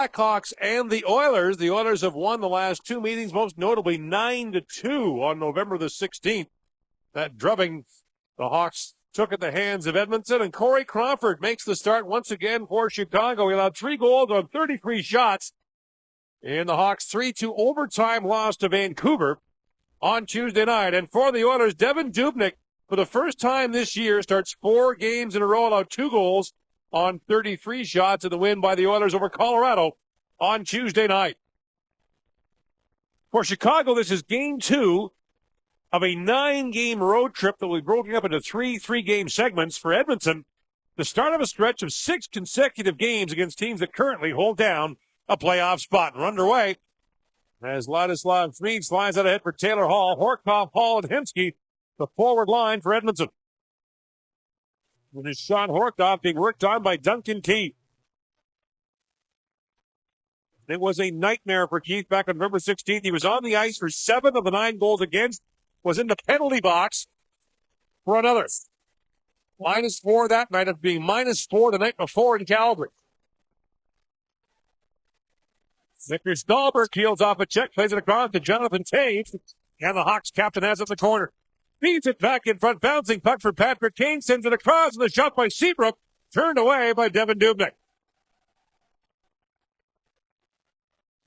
Blackhawks and the Oilers. The Oilers have won the last two meetings, most notably 9-2 on November the 16th. That drubbing the Hawks took at the hands of Edmonton, and Corey Crawford makes the start once again for Chicago. He allowed 3 goals on 33 shots in the Hawks' 3-2 overtime loss to Vancouver on Tuesday night. And for the Oilers, Devin Dubnyk, for the first time this year, starts 4 games in a row, allowed 2 goals on 33 shots in the win by the Oilers over Colorado on Tuesday night. For Chicago, this is game 2 of a 9-game road trip that will be broken up into 3 3-game segments. For Edmonton, the start of a stretch of 6 consecutive games against teams that currently hold down a playoff spot. And we're underway as Ladislav Smid slides out ahead for Taylor Hall, Horkoff, Hall, and Hemsky, the forward line for Edmonton. With his Sean Horkoff being worked on by Duncan Keith. It was a nightmare for Keith back on November 16th. He was on the ice for 7 of the 9 goals against, was in the penalty box for another. -4 that night, after being -4 the night before in Calgary. Victor Stahlberg peels off a check, plays it across to Jonathan Toews, and the Hawks captain has it in the corner. Feeds it back in front, bouncing puck for Patrick Kane, sends it across, and the shot by Seabrook, turned away by Devin Dubnyk.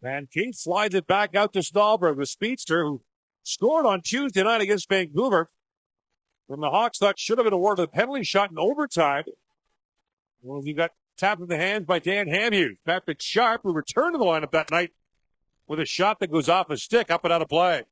And Keith slides it back out to Stahlberg, the speedster, who scored on Tuesday night against Vancouver. When the Hawks thought should have been awarded a penalty shot in overtime. Well, he got tapped in the hands by Dan Hamhuis. Patrick Sharp, who returned to the lineup that night with a shot that goes off a stick, up and out of play.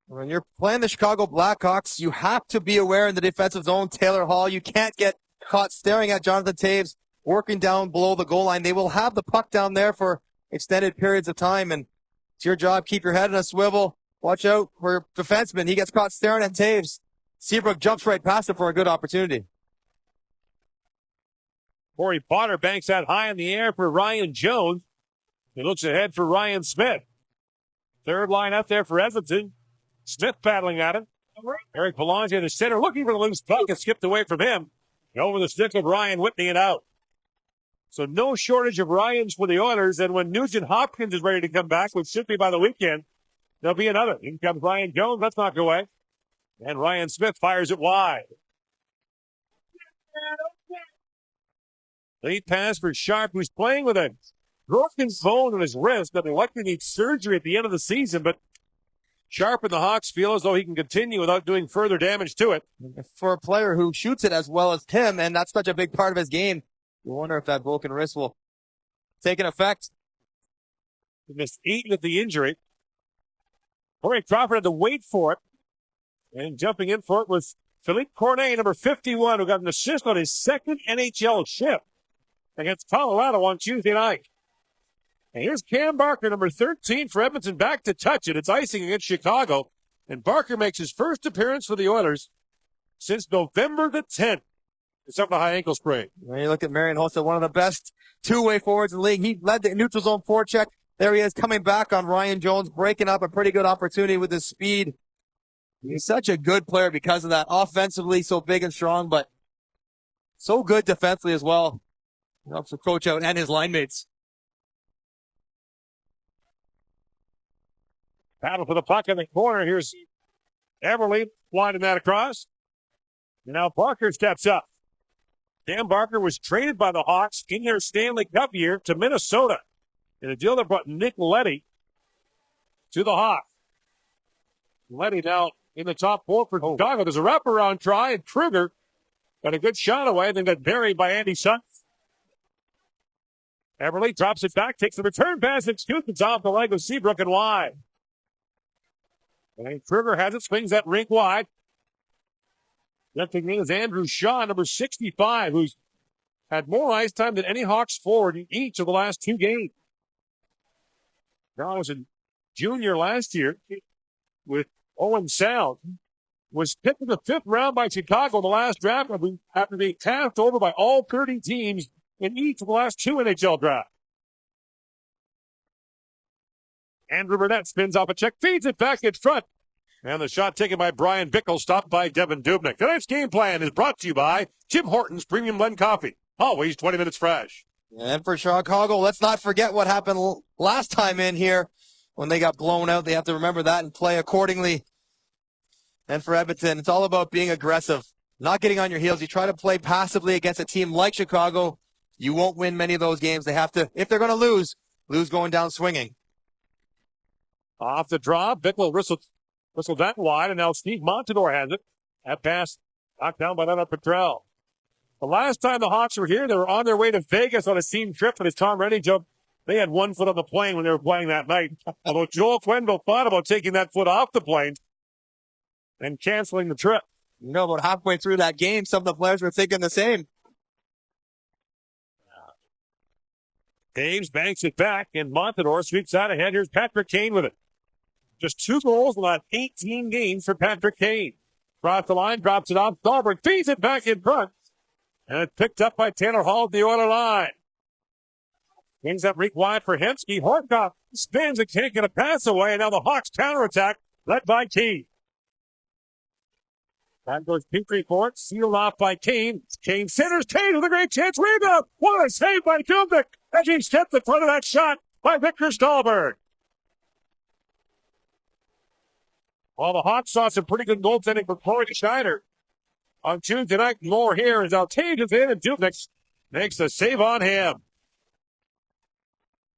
When you're playing the Chicago Blackhawks, you have to be aware in the defensive zone. Taylor Hall, you can't get caught staring at Jonathan Toews, working down below the goal line. They will have the puck down there for extended periods of time, and it's your job. Keep your head in a swivel. Watch out for your defenseman. He gets caught staring at Toews. Seabrook jumps right past it for a good opportunity. Corey Potter banks that high in the air for Ryan Jones. He looks ahead for Ryan Smith. Third line out there for Edmonton. Smith battling at him. Eric Belanger in the center, looking for the loose puck, and skipped away from him. Over the stick of Ryan Whitney and out. So no shortage of Ryans for the Oilers, and when Nugent Hopkins is ready to come back, which should be by the weekend, there'll be another. In comes Ryan Jones. Let's not go away. And Ryan Smith fires it wide. Late pass for Sharp, who's playing with a broken bone in his wrist that will likely need surgery at the end of the season, but Sharp and the Hawks feel as though he can continue without doing further damage to it. For a player who shoots it as well as him, and that's such a big part of his game, you wonder if that broken wrist will take an effect. He missed 8 with the injury. Corey Crawford had to wait for it. And jumping in for it was Philippe Cornet, number 51, who got an assist on his second NHL shift against Colorado on Tuesday night. And here's Cam Barker, number 13 for Edmonton, back to touch it. It's icing against Chicago. And Barker makes his first appearance for the Oilers since November the 10th. It's up a high ankle sprain. When you look at Marian Hossa, one of the best two-way forwards in the league. He led the neutral zone forecheck. There he is coming back on Ryan Jones, breaking up a pretty good opportunity with his speed. He's such a good player because of that. Offensively, so big and strong, but so good defensively as well. He helps the coach out and his line mates. Battle for the puck in the corner. Here's Everly winding that across. And now Barker steps up. Cam Barker was traded by the Hawks in their Stanley Cup year to Minnesota in a deal that brought Nick Leddy to the Hawks. Leddy now in the top 4 for Chicago. There's a wraparound try, and Kruger got a good shot away, then got buried by Andy Sutton. Everly drops it back, takes the return pass, and shoots it off the leg of Seabrook and wide. And Kruger has it, swings that rink wide. Lifting in is Andrew Shaw, number 65, who's had more ice time than any Hawks forward in each of the last 2 games. Shaw was a junior last year with Owen Sound. Was picked in the 5th round by Chicago in the last draft after being tapped over by all 30 teams in each of the last 2 NHL drafts. Andrew Burnett spins off a check, feeds it back in front. And the shot taken by Brian Bickle, stopped by Devin Dubnyk. Tonight's game plan is brought to you by Tim Hortons Premium Blend Coffee. Always 20 minutes fresh. And for Chicago, let's not forget what happened last time in here when they got blown out. They have to remember that and play accordingly. And for Edmonton, it's all about being aggressive, not getting on your heels. You try to play passively against a team like Chicago, you won't win many of those games. They have to, if they're going to lose going down swinging. Off the draw, Bickle whistled that wide, and now Steve Montador has it. That pass knocked down by Leonard Petrell. The last time the Hawks were here, they were on their way to Vegas on a team trip, and as Tom Reddy joked, they had 1 foot on the plane when they were playing that night. Although Joel Quenneville thought about taking that foot off the plane and canceling the trip. You know, about halfway through that game, some of the players were thinking the same. Taves banks it back, and Montador sweeps out ahead. Here's Patrick Kane with it. Just 2 goals in about 18 games for Patrick Kane. Across the line, drops it off. Dahlberg feeds it back in front. And it's picked up by Taylor Hall at the Oiler line. Brings up Reek wide for Hemsky. Horkoff spins and can't get a pass away. And now the Hawks counterattack, led by Kane. Back goes Petrie for it, sealed off by Kane. Kane centers, Kane with a great chance. Rebound. What a save by Dubnyk. As he stepped in front of that shot by Victor Stahlberg. Well, the Hawks saw some pretty good goaltending from Corey Schneider on Tuesday night. More here as Altage in, and Dubnyk makes the save on him.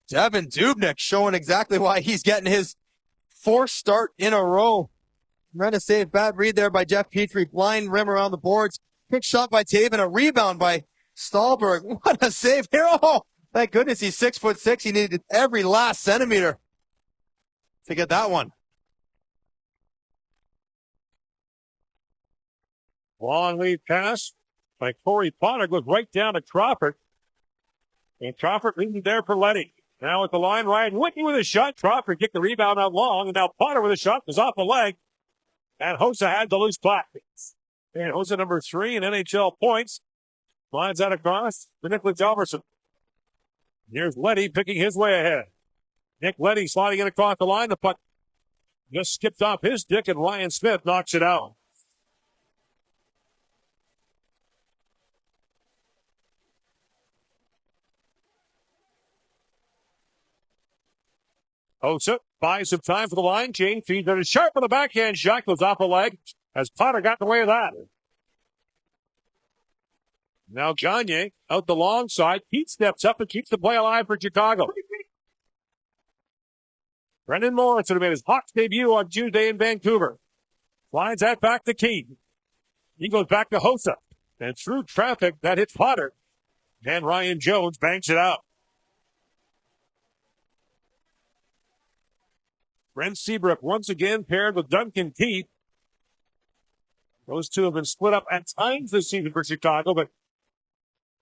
Devin Dubnyk showing exactly why he's getting his 4th start in a row. Trying to save, bad read there by Jeff Petrie. Blind rim around the boards. Quick shot by Taven, a rebound by Stahlberg. What a save here. Oh, thank goodness he's 6'6". He needed every last centimeter to get that one. Long lead pass by Corey Potter goes right down to Crawford. And Crawford leaves it there for Leddy. Now at the line, Ryan Whitney with a shot. Crawford kicked the rebound out long, and now Potter with a shot goes off the leg. And Hossa had the loose puck. And Hossa number 3 in NHL points. Slides out across to Nicholas Alverson. Here's Leddy picking his way ahead. Nick Leddy sliding it across the line. The puck just skipped off his stick, and Ryan Smith knocks it out. Hossa buys some time for the line change. Feeds it sharp with a backhand shot. Goes off the leg as Potter got in the way of that. Now Gagne out the long side. Pete steps up and keeps the play alive for Chicago. Brendan Morrison made his Hawks debut on Tuesday in Vancouver. Slides that back to Keane. He goes back to Hossa. And through traffic, that hits Potter. And Ryan Jones banks it out. Brent Seabrook once again paired with Duncan Keith. Those two have been split up at times this season for Chicago, but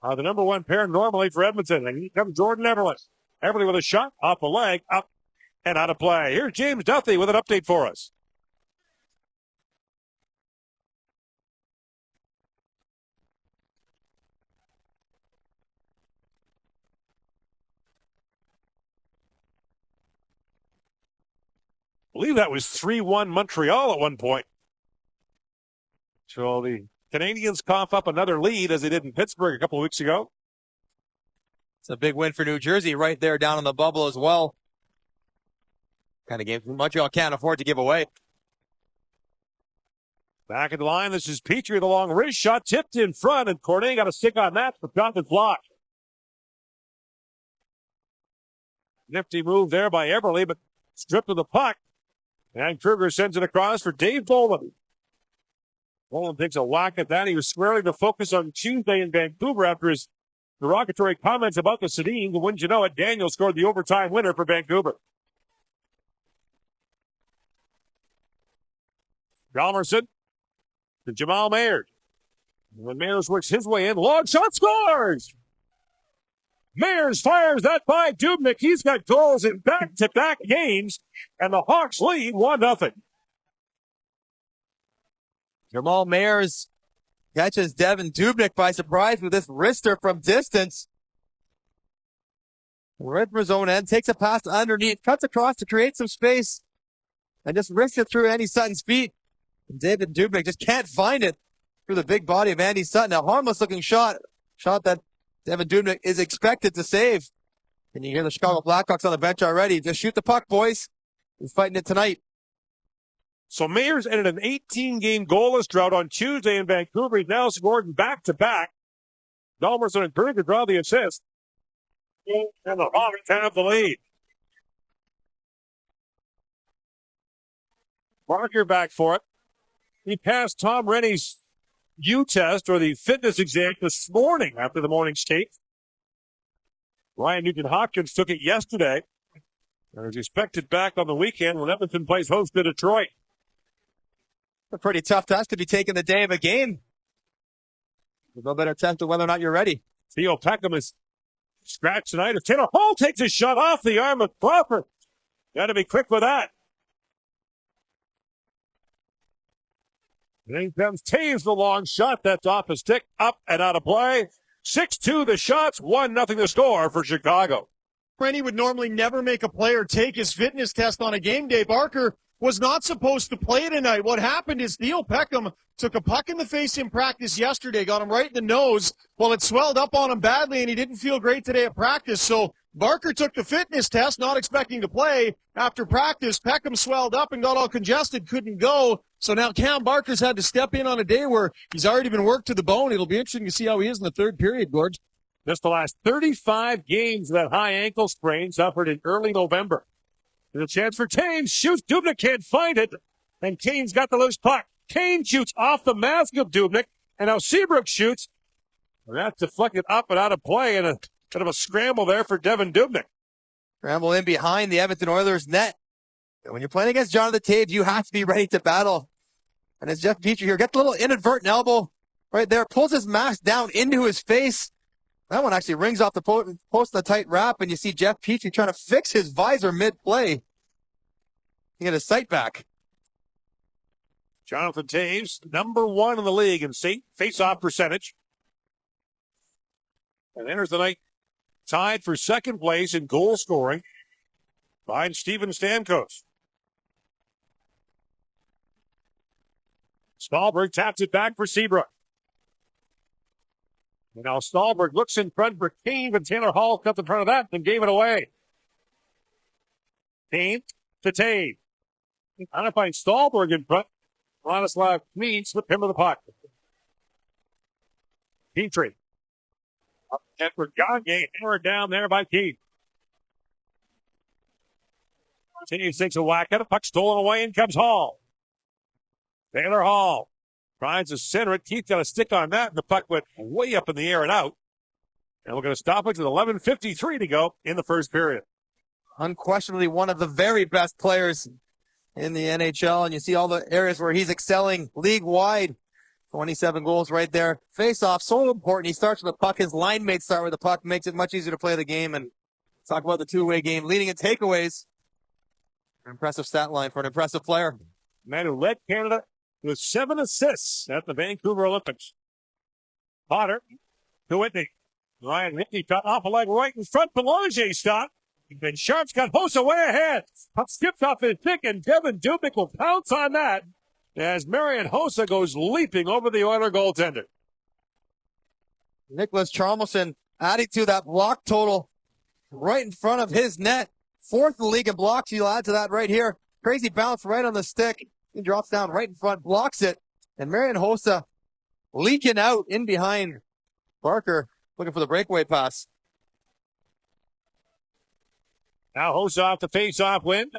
the number 1 pair normally for Edmonton. And here comes Jordan Everly. Everly with a shot off the leg, up and out of play. Here's James Duthie with an update for us. I believe that was 3-1 Montreal at one point. So the Canadians cough up another lead as they did in Pittsburgh a couple of weeks ago. It's a big win for New Jersey right there down in the bubble as well. Kind of game Montreal can't afford to give away. Back at the line, this is Petrie, the long wrist shot, tipped in front, and Cornet got a stick on that, but Jonathan blocked. Nifty move there by Everly, but stripped of the puck. And Kruger sends it across for Dave Bolin. Bolin takes a whack at that. He was squarely to focus on Tuesday in Vancouver after his derogatory comments about the Sedins. And wouldn't you know it, Daniel scored the overtime winner for Vancouver. Hjalmarsson to Jamal Mayers. When Mayers works his way in, long shot, scores! Mayers fires that by Dubnyk. He's got goals in back-to-back games, and the Hawks lead 1-0. Jamal Mayers catches Devin Dubnyk by surprise with this wrister from distance. Right from his own end, takes a pass underneath, cuts across to create some space, and just wrists it through Andy Sutton's feet. And David Dubnyk just can't find it through the big body of Andy Sutton. A harmless-looking shot that Devin Dubnyk is expected to save. And you hear the Chicago Blackhawks on the bench already. Just shoot the puck, boys. He's fighting it tonight. So Mayers ended an 18-game goalless drought on Tuesday in Vancouver. He's now scored back-to-back. Dalmerson and Berg to draw the assist. And the Hawks have the lead. Barker back for it. He passed Tom Rennie's U-test, or the fitness exam, this morning after the morning skate. Ryan Nugent-Hopkins took it yesterday and is expected back on the weekend when Edmonton plays host to Detroit. A pretty tough test to be taken the day of a game. There's no better test of whether or not you're ready. Theo Peckham is scratched tonight. If Taylor Hall takes a shot off the arm of Crawford, got to be quick with that. Then comes Taves, the long shot. That's off his stick, up and out of play. 6-2 the shots, 1-0 the score for Chicago. Rennie would normally never make a player take his fitness test on a game day. Barker was not supposed to play tonight. What happened is Theo Peckham took a puck in the face in practice yesterday, got him right in the nose. Well, it swelled up on him badly, and he didn't feel great today at practice. So Barker took the fitness test, not expecting to play. After practice, Peckham swelled up and got all congested, couldn't go. So now Cam Barker's had to step in on a day where he's already been worked to the bone. It'll be interesting to see how he is in the third period, Gordge. Missed the last 35 games of that high ankle sprain suffered in early November. There's a chance for Taves. Shoots. Dubnyk can't find it. And Kane's got the loose puck. Kane shoots off the mask of Dubnyk. And now Seabrook shoots. And that's deflected up and out of play. And a kind of a scramble there for Devin Dubnyk. Scramble in behind the Edmonton Oilers net. And when you're playing against Jonathan Taves, you have to be ready to battle. And as Jeff Petrie here, get the little inadvertent elbow right there. Pulls his mask down into his face. That one actually rings off the post in a tight wrap, and you see Jeff Petrie trying to fix his visor mid-play. He got his sight back. Jonathan Taves, number 1 in the league in face-off percentage. And enters the night tied for second place in goal scoring behind Steven Stamkos. Stahlberg taps it back for Seabrook. And now Stahlberg looks in front for Kane, but Taylor Hall cut in front of that and gave it away. Kane to Taves. Trying to find Stahlberg in front. Vladislav Kmeen slipped him to the puck. Petrie. Up and for Gagne. Hammered down there by Keith. Taves takes a whack at it. Puck stolen away, and comes Hall. Taylor Hall tries to center it. Keith got a stick on that, and the puck went way up in the air and out. And we're going to stop it with 11:53 to go in the first period. Unquestionably one of the very best players in the NHL, and you see all the areas where he's excelling league-wide. 27 goals right there. Face-off, so important. He starts with the puck. His line mates start with the puck. Makes it much easier to play the game. And talk about the two-way game. Leading in takeaways. An impressive stat line for an impressive player. Man who led Canada with 7 assists at the Vancouver Olympics. Potter to Whitney. Ryan Whitney cut off a leg right in front. Belanger stopped. And Sharp's got Hossa way ahead. Puck skips off his stick, and Devin Dubnyk will pounce on that as Marian Hossa goes leaping over the Oiler goaltender. Nicholas Chalmerson adding to that block total right in front of his net. 4th in the league in blocks. You'll add to that right here. Crazy bounce right on the stick. He drops down right in front, blocks it. And Marian Hossa leaking out in behind Barker, looking for the breakaway pass. Now Hossa off the face-off win.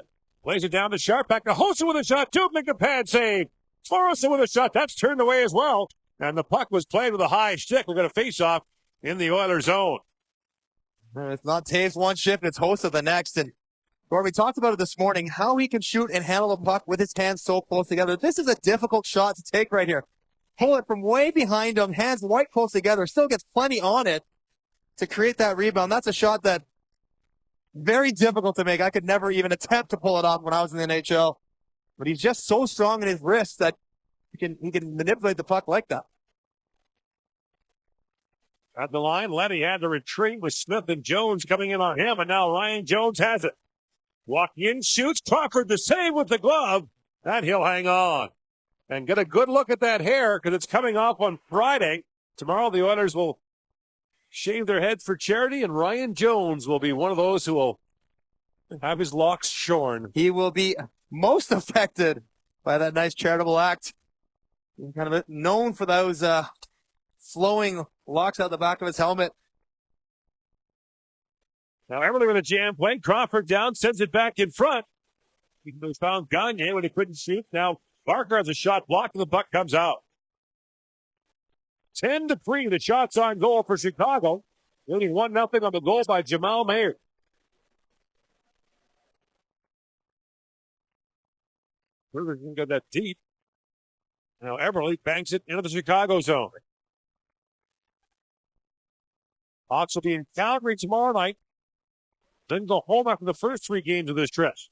Plays it down to Sharp. Back to Hossa with a shot. Dubnyk a pad save. Florison with a shot. That's turned away as well. And the puck was played with a high stick. We're going to face off in the Oilers zone. It's not Taves one shift, it's Hossa the next. And Gord, we talked about it this morning, how he can shoot and handle the puck with his hands so close together. This is a difficult shot to take right here. Pull it from way behind him, hands right close together, still gets plenty on it to create that rebound. That's a shot that very difficult to make. I could never even attempt to pull it off when I was in the NHL. But he's just so strong in his wrists that he can manipulate the puck like that. At the line, Letty had to retreat with Smith and Jones coming in on him, and now Ryan Jones has it. Walking in, shoots. Crawford the save with the glove. And he'll hang on. And get a good look at that hair because it's coming off on Friday. Tomorrow the Oilers will shave their heads for charity, and Ryan Jones will be one of those who will have his locks shorn. He will be most affected by that nice charitable act. He's kind of known for those flowing locks out the back of his helmet. Now Everly with a jam play. Crawford down, sends it back in front. He found Gagne when he couldn't shoot. Now Barker has a shot blocked, and the puck comes out. 10-3, the shots on goal for Chicago. Leading 1-0 on the goal by Jamal Mayer. Berger can go that deep. Now Everly banks it into the Chicago zone. Hawks will be in Calgary tomorrow night. Then go home after the first 3 games of this stretch.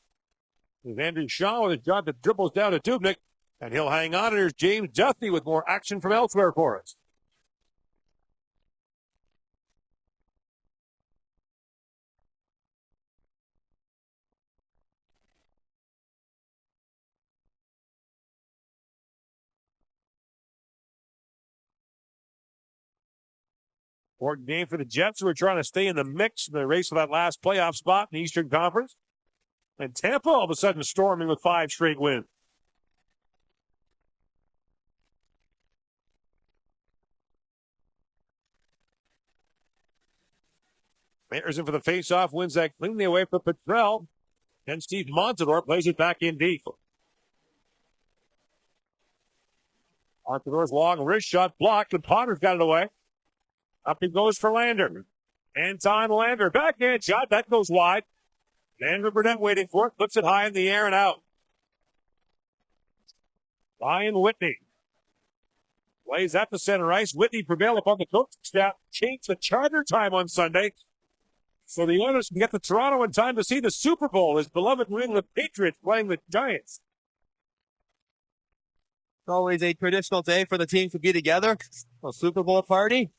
There's Andrew Shaw with a shot that dribbles down to Dubnyk, and he'll hang on. And here's James Duthie with more action from elsewhere for us. Important game for the Jets, who are trying to stay in the mix in the race for that last playoff spot in the Eastern Conference. And Tampa all of a sudden storming with 5 straight wins. Mayer's in for the faceoff, wins that cleanly away from Petrell. And Steve Montador plays it back in deep. Montador's long wrist shot blocked, and Potter's got it away. Up he goes for Lander. Anton Lander, backhand shot, that goes wide. Lander Burnett waiting for it, puts it high in the air and out. Ryan Whitney plays at the center ice. Whitney prevailed upon the coaching staff, changed the charter time on Sunday, so the Oilers can get to Toronto in time to see the Super Bowl. His beloved New England Patriots playing the Giants. It's always a traditional day for the team to be together. A Super Bowl party.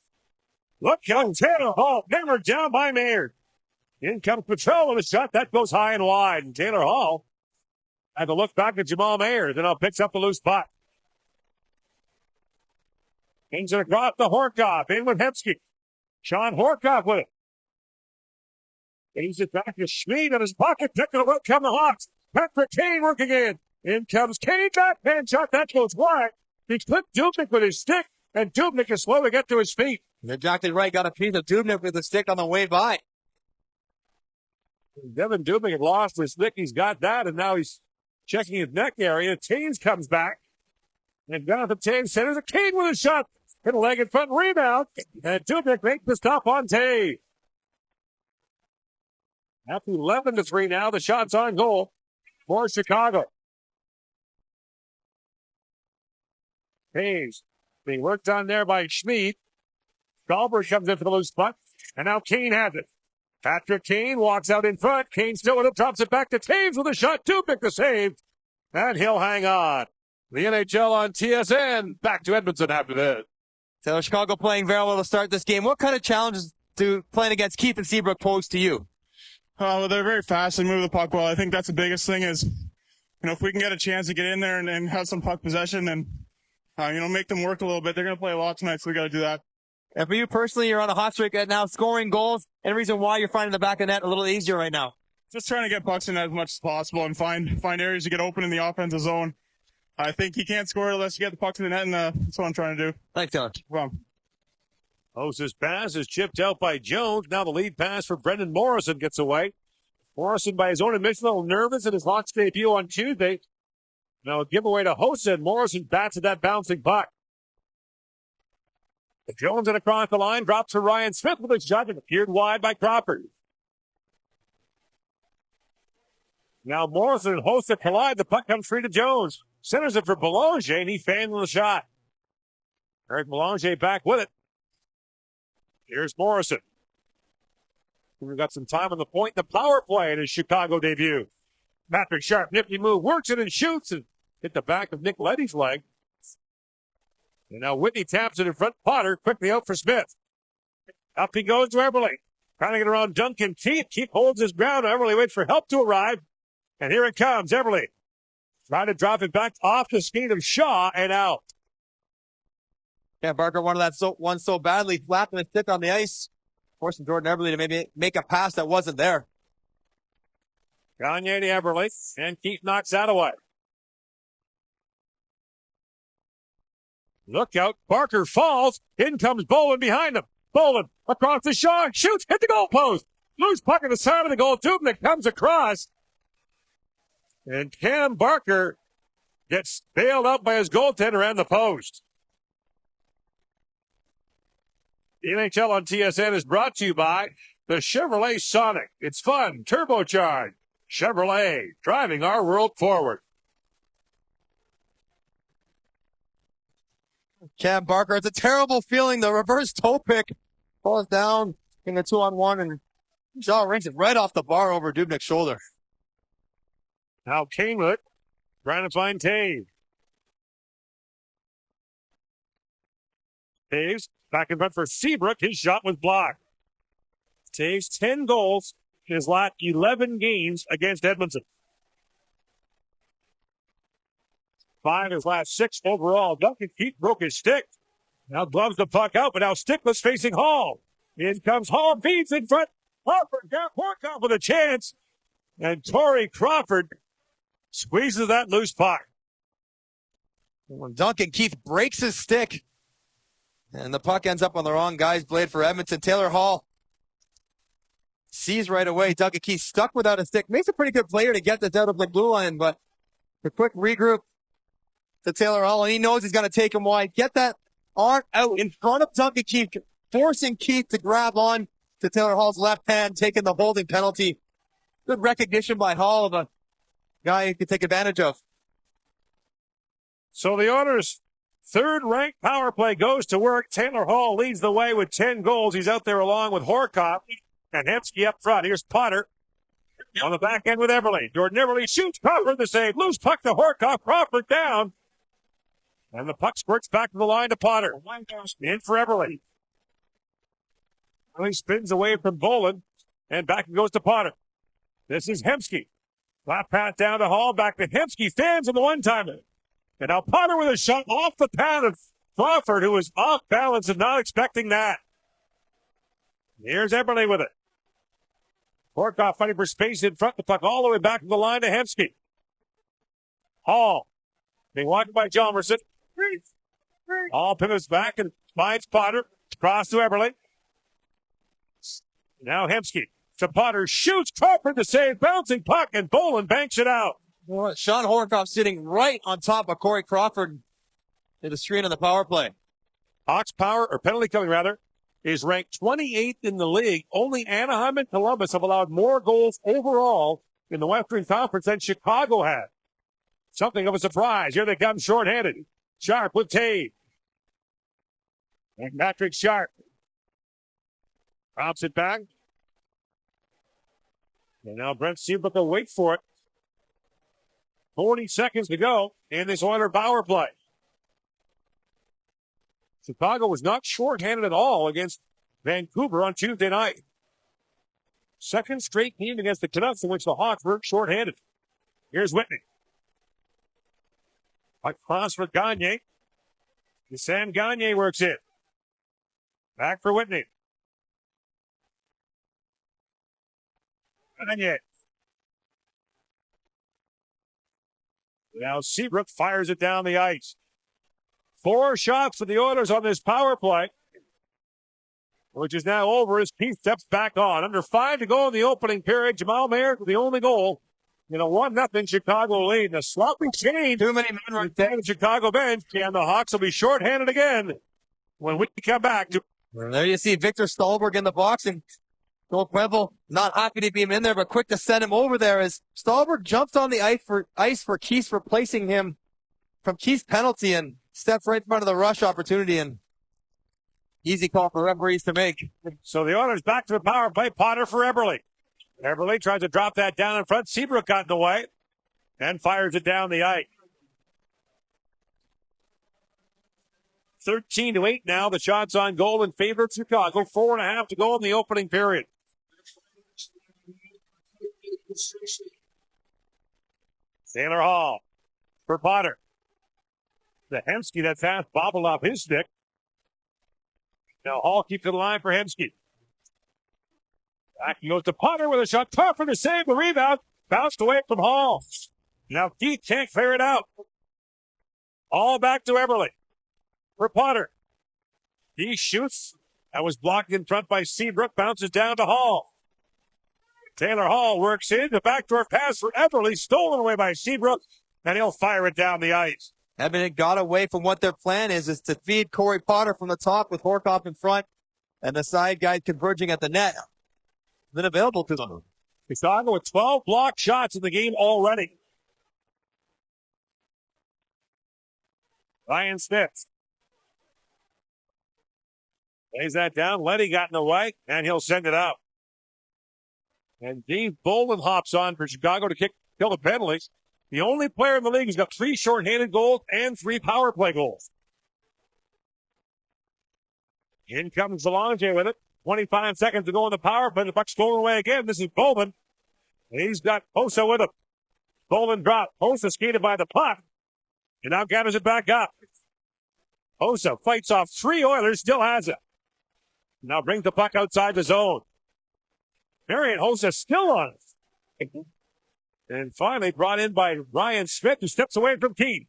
Look, young Taylor Hall, hammered down by Mayer. In comes Petrell with a shot. That goes high and wide. And Taylor Hall had to look back at Jamal Mayer. Then picks up the loose puck. Kings it across to Horkoff. In with Hemsky. Sean Horkoff with it. He's it back to Schmid in his pocket. Picking away come the Hawks. Patrick Kane working in comes Kane. Backhand shot. That goes wide. He clipped Dubnyk with his stick. And Dubnyk is slow to get to his feet. You're exactly right. Got a piece of Dubnyk with the stick on the way by. Devin Dubnyk had lost his stick. He's got that, and now he's checking his neck area. Taines comes back. And Jonathan Taines centers a Kane with a shot. Hit a leg in front, rebound. And Dubnyk makes the stop on Taves. After 11-3 now, the shot's on goal for Chicago. Taves being worked on there by Schmid. Dahlberg comes in for the loose puck. And now Kane has it. Patrick Kane walks out in front. Kane still with it, drops it back to Taves with a shot. Dubnyk the save. And he'll hang on. The NHL on TSN. Back to Edmonton after this. So Chicago playing very well to start this game. What kind of challenges do playing against Keith and Seabrook pose to you? Well, they're very fast and move the puck well. I think that's the biggest thing is, if we can get a chance to get in there and have some puck possession and, make them work a little bit. They're going to play a lot tonight, so we got to do that. And for you personally, you're on a hot streak right now, scoring goals. Any reason why you're finding the back of net a little easier right now? Just trying to get pucks in as much as possible and find areas to get open in the offensive zone. I think you can't score unless you get the puck to the net, and that's what I'm trying to do. Thanks, Taylor. Well, Hoses pass is chipped out by Jones. Now the lead pass for Brendan Morrison gets away. Morrison, by his own admission, a little nervous in his Hawks debut on Tuesday. Now a giveaway to Hossa, and Morrison bats at that bouncing puck. Jones and across the line, drops to Ryan Smith with a shot and appeared wide by Crawford. Now Morrison and Hossa collide. The puck comes free to Jones. Centers it for Belanger, and he fanned the shot. Eric Belanger back with it. Here's Morrison. We've got some time on the point. The power play in his Chicago debut. Patrick Sharp, nifty move, works it and shoots and hit the back of Nick Leddy's leg. And now Whitney taps it in front. Potter quickly out for Smith. Up he goes to Everly. Trying to get around Duncan Keith. Keith holds his ground. Everly waits for help to arrive. And here it comes. Everly trying to drop it back off the skate of Shaw and out. Yeah, Barker wanted that one so badly, flapping his stick on the ice, forcing Jordan Eberle to maybe make a pass that wasn't there. Gagne to Eberle, and Keith knocks that away. Look out, Barker falls. In comes Bolin behind him. Bolin across the shot, shoots, hit the goal post. Loose puck at the side of the goal, Dubnyk comes across. And Cam Barker gets bailed out by his goaltender and the post. The NHL on TSN is brought to you by the Chevrolet Sonic. It's fun, turbocharged. Chevrolet, driving our world forward. Cam Barker, it's a terrible feeling. The reverse toe pick falls down in the 2-on-1, and Shaw rings it right off the bar over Dubnyk's shoulder. Now Kanewood trying to find Taves. Taves back in front for Seabrook. His shot was blocked. Taves 10 goals in his last 11 games against Edmonton. 5 in his last 6 overall. Duncan Keith broke his stick. Now gloves the puck out, but now Stickless facing Hall. In comes Hall, feeds in front. Crawford got Horkoff with a chance. And Torrey Crawford squeezes that loose puck. When Duncan Keith breaks his stick, and the puck ends up on the wrong guy's blade for Edmonton, Taylor Hall sees right away Duncan Keith stuck without a stick. Makes a pretty good player to get this out of the blue line, but a quick regroup to Taylor Hall, and he knows he's going to take him wide. Get that arm out in front of Duncan Keith, forcing Keith to grab on to Taylor Hall's left hand, taking the holding penalty. Good recognition by Hall of a guy he could take advantage of. So the Oilers' third-ranked power play goes to work. Taylor Hall leads the way with 10 goals. He's out there along with Horkoff and Hemsky up front. Here's Potter on the back end with Eberle. Jordan Eberle shoots. Crawford the save. Loose puck to Horkoff. Crawford down. And the puck squirts back to the line to Potter. In for Eberle. He spins away from Bolin, and back it goes to Potter. This is Hemsky. Flat pass down to Hall, back to Hemsky. Stands on the one-timer. And now Potter with a shot off the pad of Crawford, who was off balance and not expecting that. Here's Eberle with it. Horkoff fighting for space in front. The puck all the way back to the line to Hemsky. Hall being watched by Jalmerson. Hall pivots back and finds Potter. Cross to Eberle. Now Hemsky to Potter. Shoots. Crawford to save. Bouncing puck, and Bolin banks it out. Well, Sean Horkoff sitting right on top of Corey Crawford in the screen on the power play. Hawks power, or penalty killing rather, is ranked 28th in the league. Only Anaheim and Columbus have allowed more goals overall in the Western Conference than Chicago had. Something of a surprise. Here they come shorthanded. Sharp with Taves. And Patrick Sharp drops it back. And now Brent Seabrook will wait for it. 40 seconds to go in this Oiler power play. Chicago was not shorthanded at all against Vancouver on Tuesday night. Second straight game against the Canucks in which the Hawks were shorthanded. Here's Whitney. Across for Gagne. Sam Gagne works it. Back for Whitney. Gagne. Now Seabrook fires it down the ice. 4 shots for the Oilers on this power play, which is now over as Keith steps back on. Under 5 to go in the opening period. Jamal Mayer with the only goal in a 1-0 Chicago lead. And a sloppy change. Too many men right there. The Chicago bench, and the Hawks will be shorthanded again when we come back. Well, there you see Victor Stahlberg in the box, and Joel Quenneville not happy to be in there, but quick to send him over there as Stahlberg jumps on the ice for Keith, replacing him from Keith's penalty, and steps right in front of the rush opportunity, and easy call for referees to make. So the Oilers back to the power play. Potter for Eberle. Eberle tries to drop that down in front. Seabrook got in the way and fires it down the ice. 13-8 now. The shots on goal in favor of Chicago. 4.5 to go in the opening period. Taylor Hall for Potter. The Hemsky, that pass bobbled off his stick. Now Hall keeps it in line for Hemsky. Back he goes to Potter with a shot. Tougher to save the rebound. Bounced away from Hall. Now Keith can't clear it out. All back to Everly. For Potter. He shoots. That was blocked in front by Seabrook. Bounces down to Hall. Taylor Hall works in. The backdoor pass for Everly. Stolen away by Seabrook. And he'll fire it down the ice. Edmonton got away from what their plan is to feed Corey Potter from the top with Horkoff in front and the side guys converging at the net. Been available to them. Chicago with 12 blocked shots in the game already. Ryan Smith lays that down. Letty got in the way, and he'll send it out. And Dave Bolin hops on for Chicago to kill the penalties. The only player in the league who's got 3 shorthanded goals and 3 power play goals. In comes Belanger with it. 25 seconds to go in the power play. The puck's stolen away again. This is Bowman. He's got Hossa with him. Bowman dropped. Hossa skated by the puck. And now gathers it back up. Hossa fights off 3 Oilers. Still has it. Now brings the puck outside the zone. Marion Hossa still on it. And finally brought in by Ryan Smith, who steps away from Keane.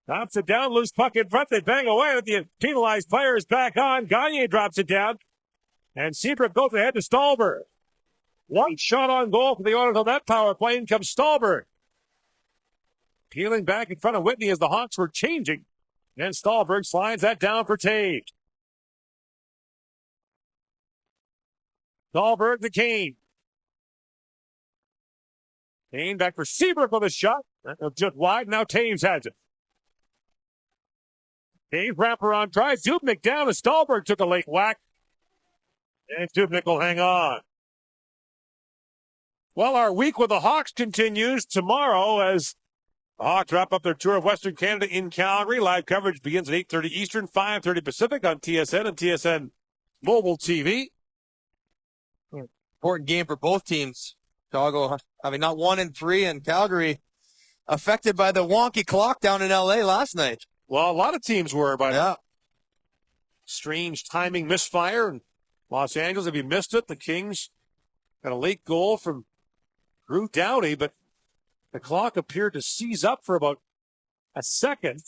Knocks it down, loose puck in front. They bang away with the penalized player is back on. Gagne drops it down. And Seabrook goes ahead to Stahlberg. 1 shot on goal for the Oilers on that power play. In comes Stahlberg. Peeling back in front of Whitney as the Hawks were changing. And Stahlberg slides that down for Taves. Stahlberg to Kane. Kane back for Seabrook with a shot. Just wide. Now Taves has it. Taves wraparound tries. Dubnyk down as Stahlberg took a late whack. And Dubnyk will hang on. Well, our week with the Hawks continues tomorrow as the Hawks wrap up their tour of Western Canada in Calgary. Live coverage begins at 8:30 Eastern, 5:30 Pacific on TSN and TSN Mobile TV. Important game for both teams. Chicago having not won in 3, and Calgary affected by the wonky clock down in LA last night. Well, a lot of teams were by Yeah. strange timing misfire. And Los Angeles, if you missed it, the Kings got a late goal from Drew Doughty, but the clock appeared to seize up for about a second.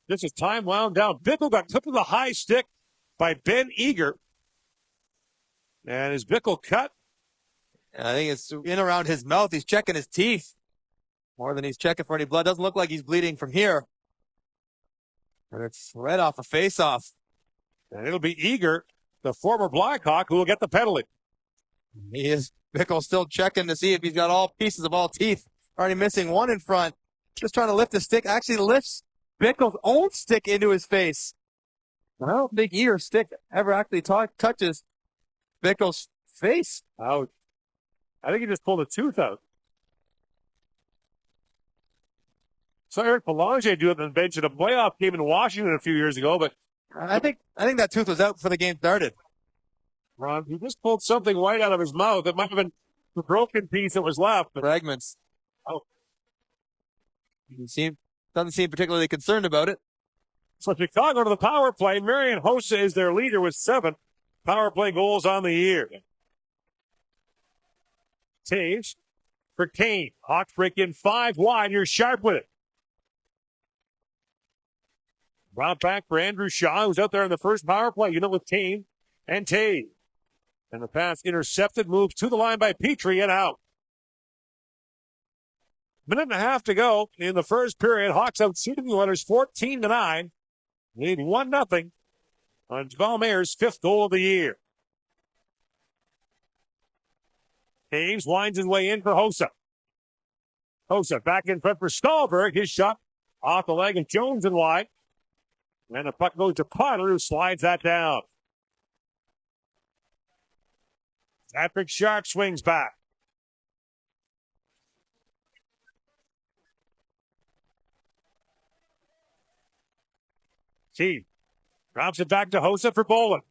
This is time wound down. Bickle got clipped with a high stick by Ben Eager. And his Bickle cut. I think it's in around his mouth. He's checking his teeth more than he's checking for any blood. Doesn't look like he's bleeding from here. But it's right off a face-off. And it'll be Eager, the former Blackhawk, who will get the penalty. He is. Bickle still checking to see if he's got all pieces of all teeth. Already missing one in front. Just trying to lift the stick. Actually lifts Bickle's own stick into his face. I don't think Eager's stick ever actually touches Bickle's face. Ouch. I think he just pulled a tooth out. So Eric Belanger do it on the bench at a playoff game in Washington a few years ago, but I think that tooth was out before the game started. Ron, he just pulled something white out of his mouth. It might have been the broken piece that was left. But Fragments. Oh. Doesn't seem particularly concerned about it. So Chicago to the power play. Marion Hossa is their leader with 7 power play goals on the year. Taves for Kane. Hawks break in 5 wide. You're sharp with it. Round back for Andrew Shaw, who's out there in the first power play unit with Kane and Taves. And the pass intercepted, moves to the line by Petrie and out. Minute and a half to go in the first period. Hawks outseeding the Oilers 14-9. Lead 1-0 on Jamal Mayer's 5th goal of the year. Taves winds his way in for Hossa. Hossa back in front for Stahlberg. His shot off the leg of Jones and wide. And the puck goes to Potter, who slides that down. Patrick Sharp swings back. Team drops it back to Hossa for Bolin.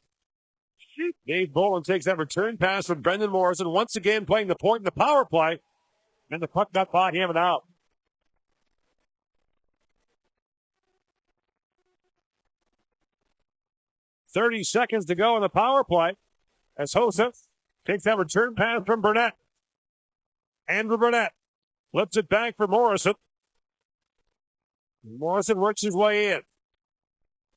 Dave Bolin takes that return pass from Brendan Morrison, once again playing the point in the power play. And the puck got by him and out. 30 seconds to go in the power play as Hossa takes that return pass from Burnett. Andrew Burnett flips it back for Morrison. Morrison works his way in.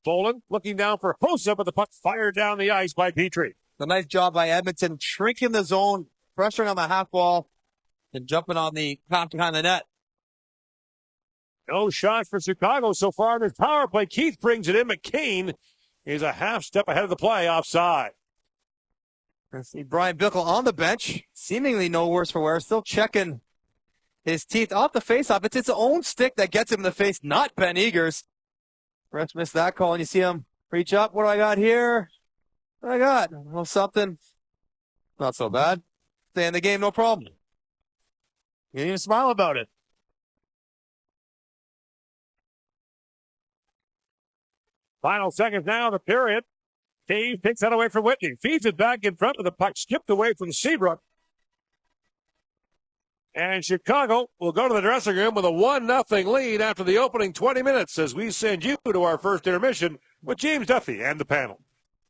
Bolin looking down for Hossa, but the puck fired down the ice by Petrie. A nice job by Edmonton, shrinking the zone, pressuring on the half wall, and jumping on the top behind the net. No shot for Chicago so far in this power play. Keith brings it in. McCain is a half step ahead of the play offside. See Brian Bickle on the bench, seemingly no worse for wear, still checking his teeth off the faceoff. It's his own stick that gets him in the face, not Ben Eager's. Refs missed that call, and you see him reach up. What do I got here? What do I got? A little something. Not so bad. Stay in the game, no problem. You need to smile about it. Final seconds now in the period. Dave takes that away from Whitney. Feeds it back in front of the puck. Skipped away from Seabrook. And Chicago will go to the dressing room with a 1-0 lead after the opening 20 minutes as we send you to our first intermission with James Duffy and the panel.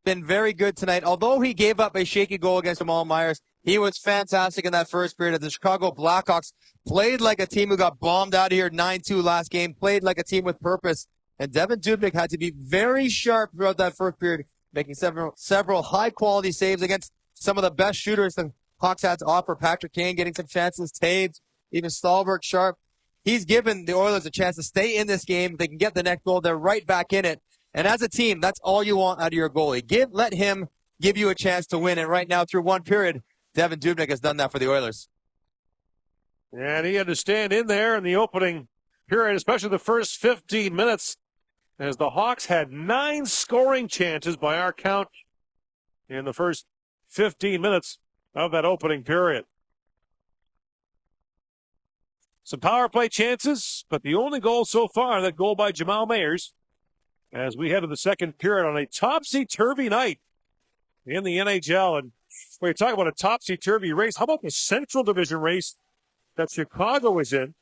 Been very good tonight. Although he gave up a shaky goal against Jamal Myers, he was fantastic in that first period. The Chicago Blackhawks played like a team who got bombed out of here 9-2 last game, played like a team with purpose. And Devin Dubnyk had to be very sharp throughout that first period, making several high-quality saves against some of the best shooters the Hawks had to offer. Patrick Kane getting some chances, Taves, even Stallberg sharp. He's given the Oilers a chance to stay in this game. If they can get the next goal, they're right back in it. And as a team, that's all you want out of your goalie. Let him give you a chance to win. And right now, through one period, Devin Dubnyk has done that for the Oilers. And he had to stand in there in the opening period, especially the first 15 minutes, as the Hawks had 9 scoring chances by our count in the first 15 minutes of that opening period. Some power play chances, but the only goal so far, that goal by Jamal Mayers, as we head to the second period on a topsy-turvy night in the NHL. And when you talk about a topsy-turvy race, how about the Central Division race that Chicago is in?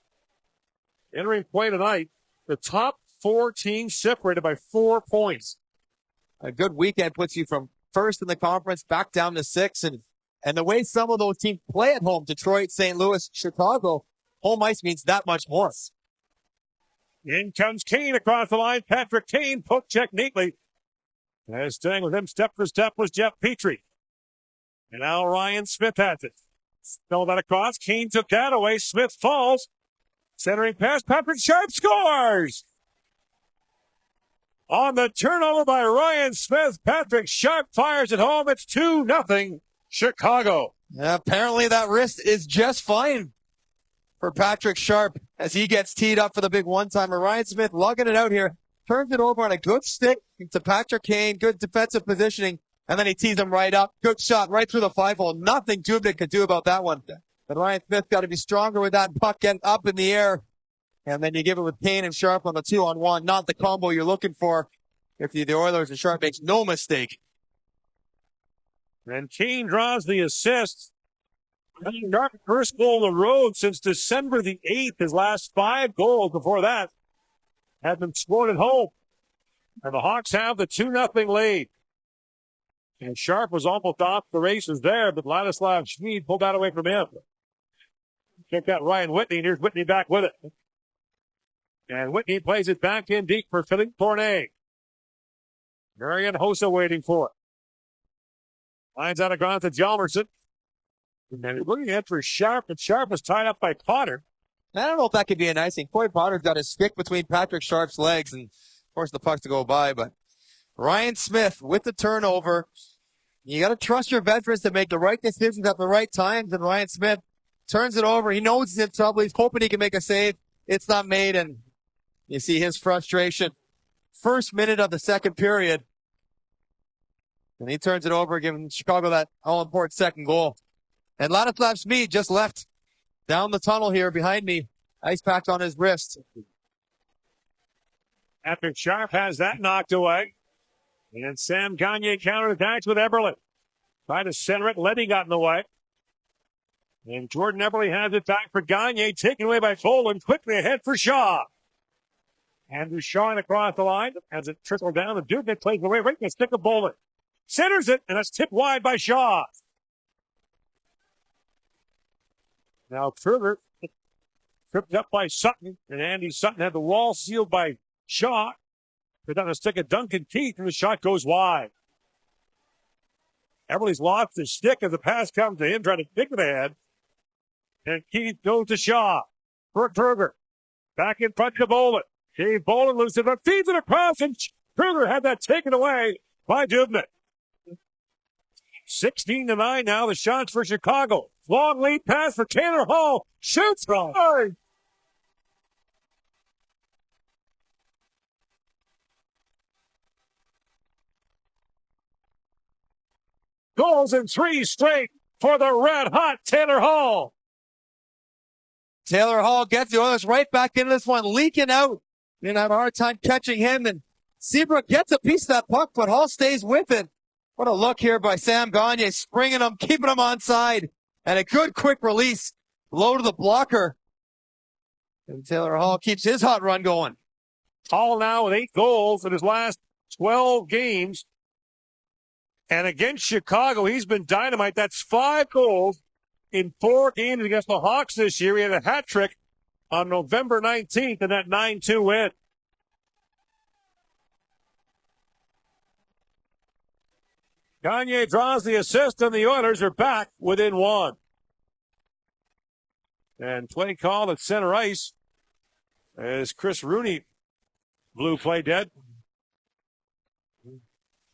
Entering play tonight, the top 4 teams separated by 4 points. A good weekend puts you from first in the conference back down to 6. And the way some of those teams play at home, Detroit, St. Louis, Chicago, home ice means that much more. In comes Kane across the line. Patrick Kane, poke check neatly. As staying with him step for step was Jeff Petrie. And now Ryan Smith has it. Spilled that across. Kane took that away. Smith falls. Centering pass. Patrick Sharp scores. On the turnover by Ryan Smith, Patrick Sharp fires it home. It's 2-0 Chicago. Yeah, apparently that wrist is just fine for Patrick Sharp as he gets teed up for the big one-timer. Ryan Smith lugging it out here. Turns it over on a good stick to Patrick Kane. Good defensive positioning. And then he tees him right up. Good shot right through the 5-hole. Nothing Dubnyk could do about that one. But Ryan Smith got to be stronger with that puck getting up in the air. And then you give it with Kane and Sharp on the 2-on-1. Not the combo you're looking for if the Oilers and Sharp makes no mistake. And Kane draws the assist. Sharp's first goal on the road since December the 8th. His last 5 goals before that have been scored at home. And the Hawks have the 2-0 lead. And Sharp was almost off the races there, but Ladislav Schmid pulled that away from him. Check out Ryan Whitney, and here's Whitney back with it. And Whitney plays it back in deep for Philippe Fournier. Marian Hossa waiting for it. Lines out across to Hjalmarsson. And looking at for Sharp, and Sharp is tied up by Potter. I don't know if that could be a nice thing. Corey Potter's got his stick between Patrick Sharp's legs and forced the puck to go by. But Ryan Smith with the turnover. You got to trust your veterans to make the right decisions at the right times. And Ryan Smith turns it over. He knows he's in trouble. He's hoping he can make a save. It's not made, and you see his frustration. First minute of the second period. And he turns it over, giving Chicago that all-important second goal. And Ladislav Schmid just left down the tunnel here behind me. Ice pack on his wrist. Patrick Sharp has that knocked away. And Sam Gagner counterattacks with Eberle. Tried to center it. Leddy got in the way. And Jordan Eberle has it back for Gagner. Taken away by Folan. Quickly ahead for Shaw. Andrew Shaw across the line as it trickled down. The Dubnik plays away right in the stick of Bolin. Centers it, and it's tipped wide by Shaw. Now Kruger tripped up by Sutton, and Andy Sutton had the wall sealed by Shaw. Put on a stick of Duncan Keith, and the shot goes wide. Everly's lost his stick as the pass comes to him, trying to pick it ahead. And Keith goes to Shaw. For Kruger. Back in front to Bolin. Dave Bolin loses it, but feeds it across, and Kruger had that taken away by Dubnik. 16-9 now, the shots for Chicago. Long lead pass for Taylor Hall. Shoots hard. Goals in 3 straight for the red-hot Taylor Hall. Taylor Hall gets the Oilers right back into this one, leaking out. They're have a hard time catching him, and Seabrook gets a piece of that puck, but Hall stays with it. What a look here by Sam Gagner, springing him, keeping him onside, and a good quick release. Low to the blocker. And Taylor Hall keeps his hot run going. Hall now with 8 goals in his last 12 games. And against Chicago, he's been dynamite. That's 5 goals in 4 games against the Hawks this year. He had a hat trick on November 19th in that 9-2 win. Gagner draws the assist, and the Oilers are back within 1. And play call at center ice as Chris Rooney blew play dead.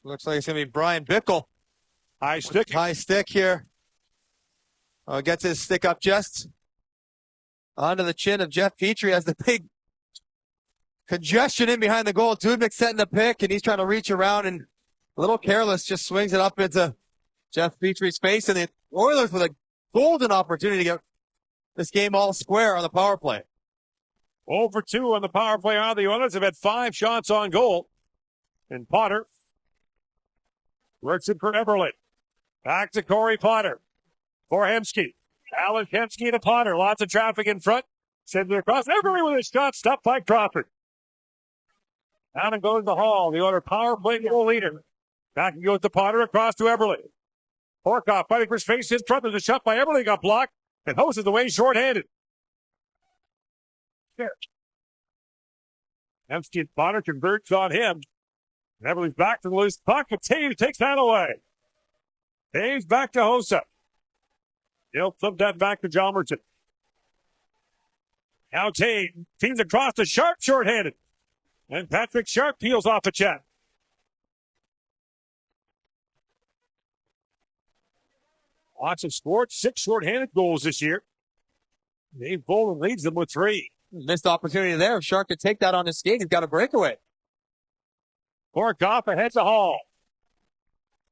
Looks like it's going to be Brian Bickle. High stick. High stick here. Gets his stick up just onto the chin of Jeff Petrie as the big congestion in behind the goal. Dubnik setting the pick, and he's trying to reach around, and a little careless just swings it up into Jeff Petrie's face. And the Oilers with a golden opportunity to get this game all square on the power play. 0 for 2 on the power play. The Oilers have had 5 shots on goal. And Potter works it for Eberle. Back to Corey Potter. For Hemsky. Alan Hemsky to Potter. Lots of traffic in front. Sends it across. Eberle with a shot. Stopped by Crawford. Down and goes the Hall. The Oilers power play goal leader. Back and goes to Potter. Across to Eberle. Horkoff fighting for his face. His front. There's a shot by Eberle. Got blocked. And Hose is away short-handed. Here. Hemsky and Potter converts on him. Eberle's back to the loose puck, but Taves takes that away. Taves back to Hossa. He'll flip that back to Jalmerson. Now Taves feeds across to Sharp, short-handed. And Patrick Sharp peels off a check. Hawks have scored 6 short-handed goals this year. Dave Bolin leads them with 3. Missed opportunity there. If Sharp could take that on his skate, he's got a breakaway. Horkoff ahead to Hall.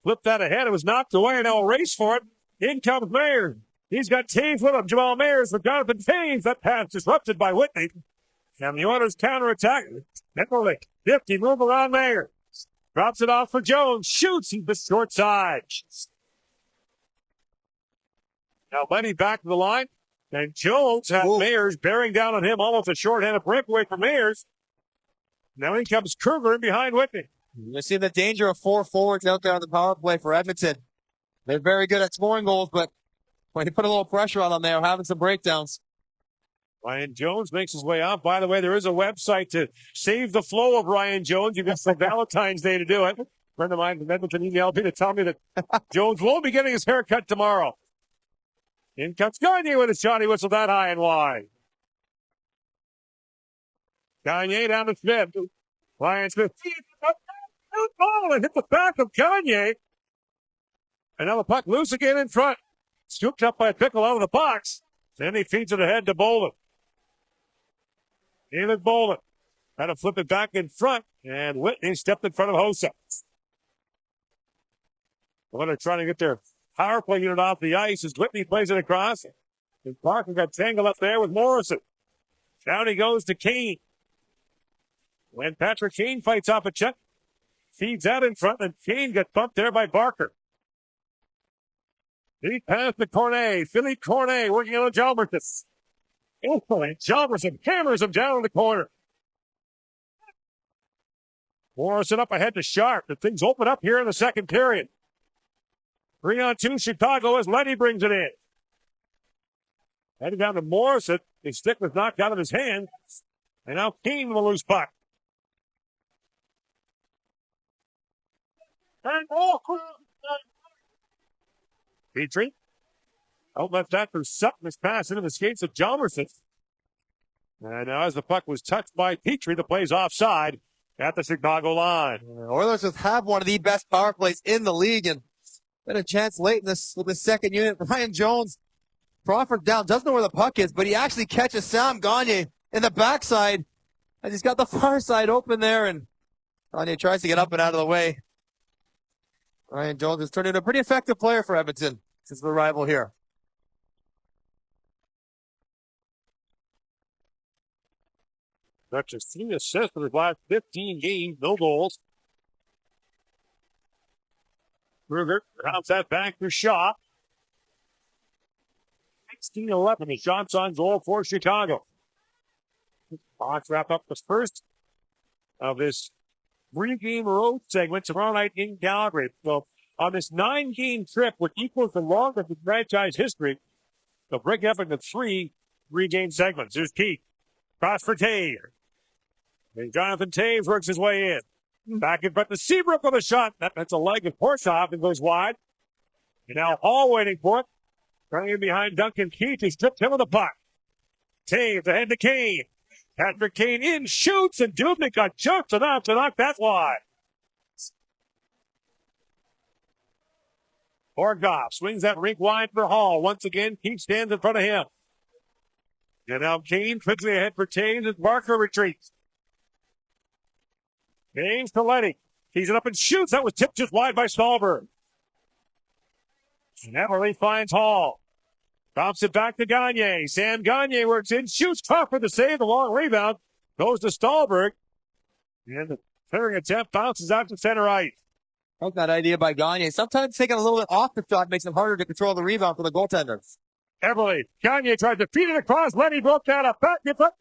Flipped that ahead. It was knocked away. Now a race for it. In comes Mayers. He's got Taves with him. Jamal Mayers for Jonathan Taves. That pass disrupted by Whitney. And the Oilers counterattack. Eberle, 50, move around Mayers. Drops it off for Jones. Shoots. He's the short side. Now Lenny back to the line. And Jones had Mayers bearing down on him. Almost a short-handed breakaway for Mayers. Now in comes Kruger in behind Whitney. You see the danger of 4 forwards out there on the power play for Edmonton. They're very good at scoring goals, but when you put a little pressure on them, they're having some breakdowns. Ryan Jones makes his way out. By the way, there is a website to save the flow of Ryan Jones. You've got some Valentine's Day to do it. A friend of mine from Edmonton emailed me to tell me that Jones won't be getting his haircut tomorrow. In comes Gagner with a shot. He whistled that high and wide. Gagner down to Smith. Ryan Smith. Ball and hit the back of Gagner. And now the puck loose again in front. Scooped up by Pickle out of the box. Then he feeds it ahead to Bolin. David Bolin. Had to flip it back in front. And Whitney stepped in front of Hossa. When they're trying to get their power play unit off the ice as Whitney plays it across. And Parker got tangled up there with Morrison. Down he goes to Kane. When Patrick Kane fights off a check, feeds out in front, and Kane got bumped there by Barker. He passed to Cornet. Philippe Cornet working on Jalmerson. Oh, and Jalmerson hammers him down in the corner. Morrison up ahead to Sharp. The things open up here in the second period. 3-on-2 Chicago as Letty brings it in. Heading down to Morrison. His stick was knocked out of his hand. And now Keane with a loose puck. And Petrie outlets that for Sutton. His pass into the skates of Jalmerson. And now as the puck was touched by Petrie, the play's offside at the Chicago line. Oilers have one of the best power plays in the league, and been a chance late in this with the second unit. Ryan Jones, Crawford down, doesn't know where the puck is, but he actually catches Sam Gagner in the backside, and he's got the far side open there, and Gagner tries to get up and out of the way. Ryan Jones has turned into a pretty effective player for Edmonton since the arrival here. That's just 3 assists for his last 15 games, no goals. Kruger rounds that back to Shaw. 16-11, the shots on goal for Chicago. Hawks wrap up the first of this 3-game road segment tomorrow night in Calgary. So on this 9-game trip, which equals the longest in franchise history, they'll break up into 3-game segments. Here's Keith. Cross for Taves. And Jonathan Taves works his way in. Back in front to Seabrook with a shot. That's a leg of Horsoff and goes wide. And now Hall waiting for it. Running in behind Duncan Keith. He stripped him of the puck. Taves ahead to Kane. Patrick Kane in, shoots, and Dubnik got just enough to knock that wide. Horgoff swings that rink wide for Hall. Once again, Keith stands in front of him. And now Kane quickly ahead for Taves as Barker retreats. James to Letty. Tees it up and shoots. That was tipped just wide by Stahlberg. And Everly finds Hall. Bounce it back to Gagner. Sam Gagner works in, shoots Crawford to save the long rebound. Goes to Stahlberg. And the clearing attempt bounces out to center ice. I like that idea by Gagner. Sometimes taking a little bit off the shot makes it harder to control the rebound for the goaltenders. Everly. Gagner tried to feed it across. Letty broke down a back.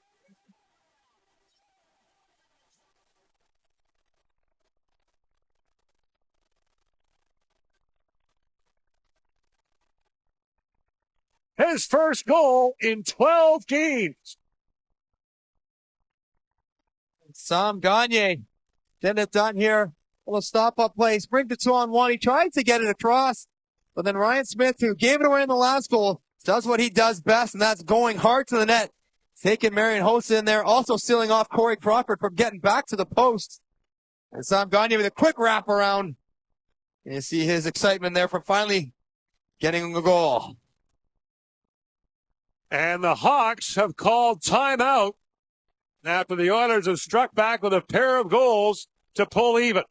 His first goal in 12 games. Sam Gagner getting it done here. A little stop-up play. Spring to 2-on-1. He tried to get it across, but then Ryan Smith, who gave it away in the last goal, does what he does best, and that's going hard to the net. Taking Marion Hossa in there, also sealing off Corey Crawford from getting back to the post. And Sam Gagner with a quick wraparound. And you see his excitement there for finally getting a goal. And the Hawks have called timeout after the Oilers have struck back with a pair of goals to pull even.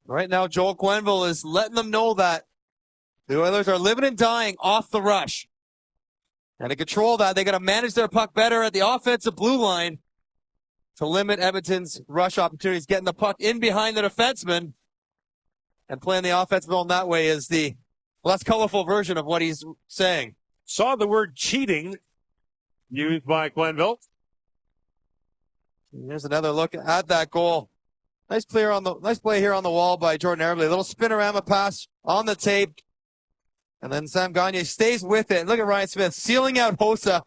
Right now, Joel Quenneville is letting them know that the Oilers are living and dying off the rush. And to control that, they got to manage their puck better at the offensive blue line to limit Edmonton's rush opportunities. Getting the puck in behind the defenseman and playing the offensive zone that way is the less colorful version of what he's saying. Saw the word cheating used by Quenneville. Here's another look at that goal. Nice play here on the wall by Jordan Everly. A little spinorama pass on the tape. And then Sam Gagner stays with it. Look at Ryan Smith sealing out Hossa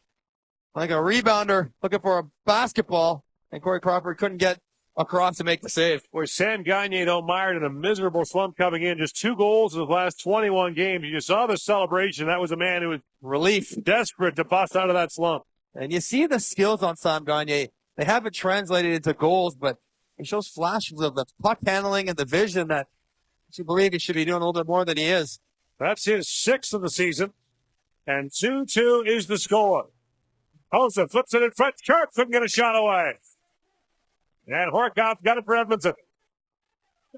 like a rebounder looking for a basketball. And Corey Crawford couldn't get across to make the save. Where Sam Gagner, though, mired in a miserable slump coming in. Just 2 goals in the last 21 games. You saw the celebration. That was a man who was relief, desperate to bust out of that slump. And you see the skills on Sam Gagner. They haven't translated into goals, but he shows flashes of the puck handling and the vision that you believe he should be doing a little bit more than he is. That's his 6th of the season. And 2-2 is the score. Hossa flips it in front. Sharp couldn't get a shot away. And Horkoff got it for Edmonton.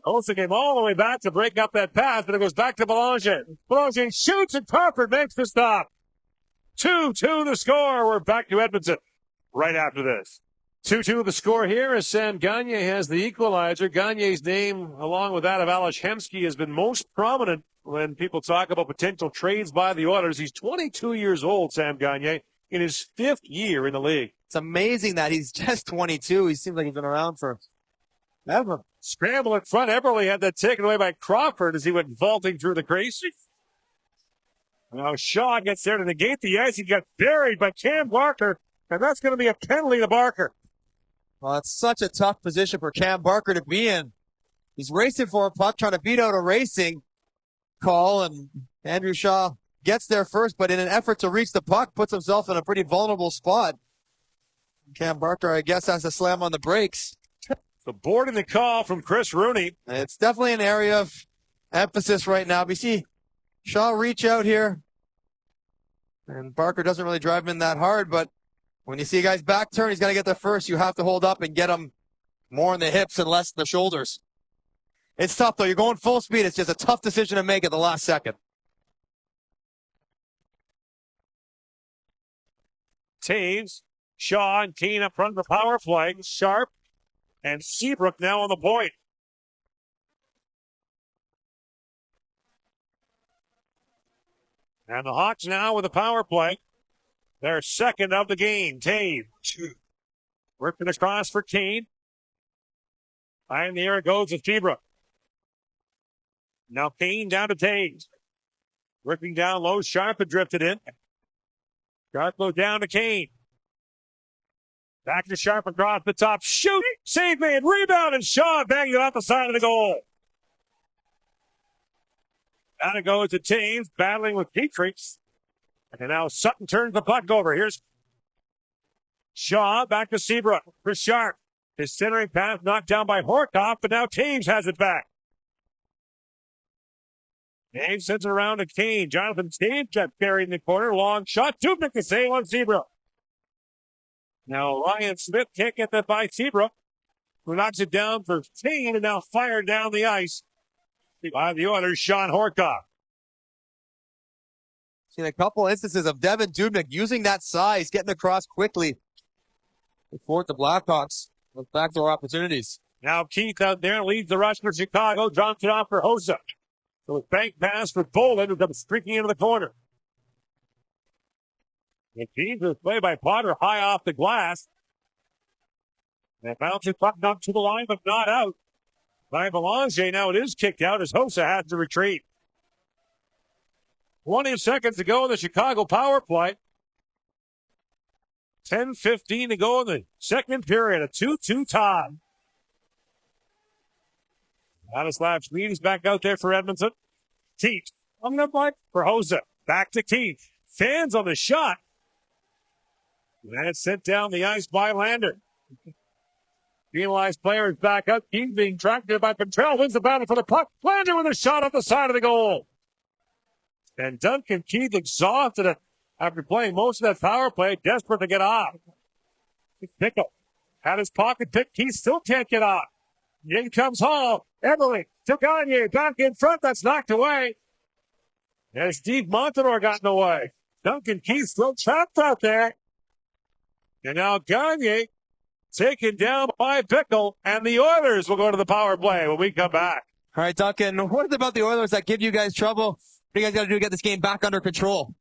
Hossa came all the way back to break up that pass, but it goes back to Belanger. Belanger shoots and Crawford makes the stop. 2-2 the score. We're back to Edmonton right after this. 2-2 the score here as Sam Gagner has the equalizer. Gagner's name, along with that of Ales Hemsky, has been most prominent when people talk about potential trades by the Oilers. He's 22 years old, Sam Gagner, in his 5th year in the league. It's amazing that he's just 22. He seems like he's been around for Ever scramble in front. Eberle had that taken away by Crawford as he went vaulting through the crease. Now Shaw gets there to negate the ice. He got buried by Cam Barker, and that's going to be a penalty to Barker. Well, it's such a tough position for Cam Barker to be in. He's racing for a puck, trying to beat out a racing call, and Andrew Shaw gets there first, but in an effort to reach the puck, puts himself in a pretty vulnerable spot. Cam Barker, I guess, has to slam on the brakes. The boarding the call from Chris Rooney. It's definitely an area of emphasis right now. We see Shaw reach out here, and Barker doesn't really drive him in that hard, but when you see a guy's back turn, he's going to get there first. You have to hold up and get him more in the hips and less in the shoulders. It's tough, though. You're going full speed. It's just a tough decision to make at the last second. Taves, Shaw, and Keane up front of the power play. Sharp and Seabrook now on the point. And the Hawks now with the power play. Their second of the game. Taves. Working across for Keane. High in the air goes to Seabrook. Now Keane down to Taves. Working down low. Sharp had drifted in. Sharp goes down to Kane. Back to Sharp across the top. Shoot! Save made. Rebound, and Shaw banged it off the side of the goal. Down it goes to Taves, battling with Petrie. And now Sutton turns the puck over. Here's Shaw back to Seabrook for Sharp. His centering pass knocked down by Horkoff, but now Taves has it back. Taves sends it around to Kane. Jonathan Taves got buried in the corner. Long shot. Dubnik to save on Seabrook. Now Ryan Smith can't get that by Seabrook, who knocks it down for Kane and now fired down the ice by the Oilers, Sean Horkoff. Seen a couple instances of Devin Dubnik using that size, getting across quickly to thwart the Blackhawks with backdoor opportunities. Now Keith out there leads the rush for Chicago. Drops it off for Hossa. So it's bank pass for Bolin, who comes streaking into the corner. And Keith was played by Potter high off the glass. And bounces puck up to the line, but not out. By Belanger, now it is kicked out as Hossa has to retreat. 20 seconds to go in the Chicago power play. 10:15 to go in the second period. A 2-2 tie. Ladislav Schmid is back out there for Edmonton. Keith on the play for Hossa. Back to Keith. Fans on the shot. And it's sent down the ice by Lander. Penalized player is back up. Keith being tracked there by Petrell. Wins the battle for the puck. Lander with a shot off the side of the goal. And Duncan Keith exhausted after playing most of that power play, desperate to get off. Pickle had his pocket picked. Keith still can't get off. In comes Hall. Eberle to Gagne. Back in front. That's knocked away. And Steve Montador got in the way. Duncan Keith still trapped out there. And now Gagne taken down by Pickle. And the Oilers will go to the power play when we come back. All right, Duncan, what is it about the Oilers that give you guys trouble? What do you guys got to do to get this game back under control?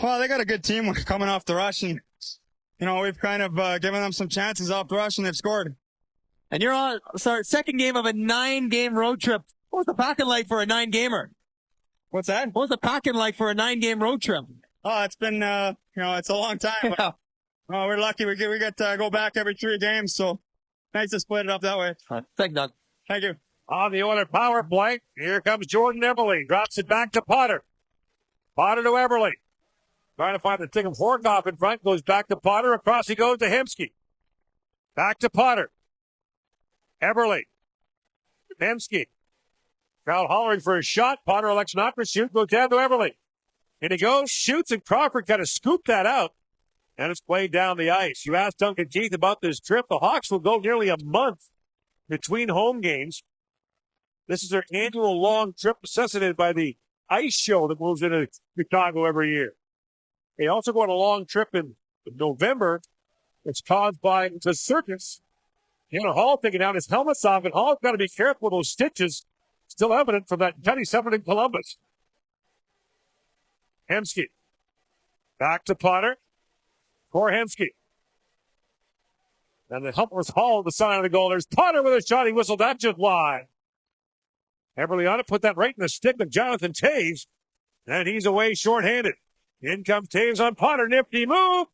Well, they got a good team coming off the rush, and, we've kind of given them some chances off the rush, and they've scored. And you're on, second game of a 9-game road trip. What was the packing like for a 9-gamer? What's that? What was the packing like for a 9-game road trip? Oh, it's been, it's a long time. Yeah. Oh, we're lucky. We get to go back every 3 games, so nice to split it up that way. Thank you. Thank you. On the Oilers power play, here comes Jordan Eberle. Drops it back to Potter. Potter to Eberle. Trying to find the tick of Horkoff in front. Goes back to Potter. Across he goes to Hemsky. Back to Potter. Eberle. Hemsky. Crowd hollering for a shot. Potter elects not to shoot. Goes down to Eberle. And he goes, shoots, and Crawford kind of scooped that out. And it's played down the ice. You asked Duncan Keith about this trip. The Hawks will go nearly a month between home games. This is their annual long trip necessitated by the ice show that moves into Chicago every year. They also go on a long trip in November. It's caused by the circus. Hall taking down his helmets off, and Hall's got to be careful with those stitches still evident from that Teddy Seven in Columbus. Hemsky. Back to Potter. For Hemsky. And the help was hauled the side of the goal. There's Potter with a shot. He whistled that just wide. Everly on it, put that right in the stick of Jonathan Toews. And he's away shorthanded. In comes Toews on Potter. Nifty move.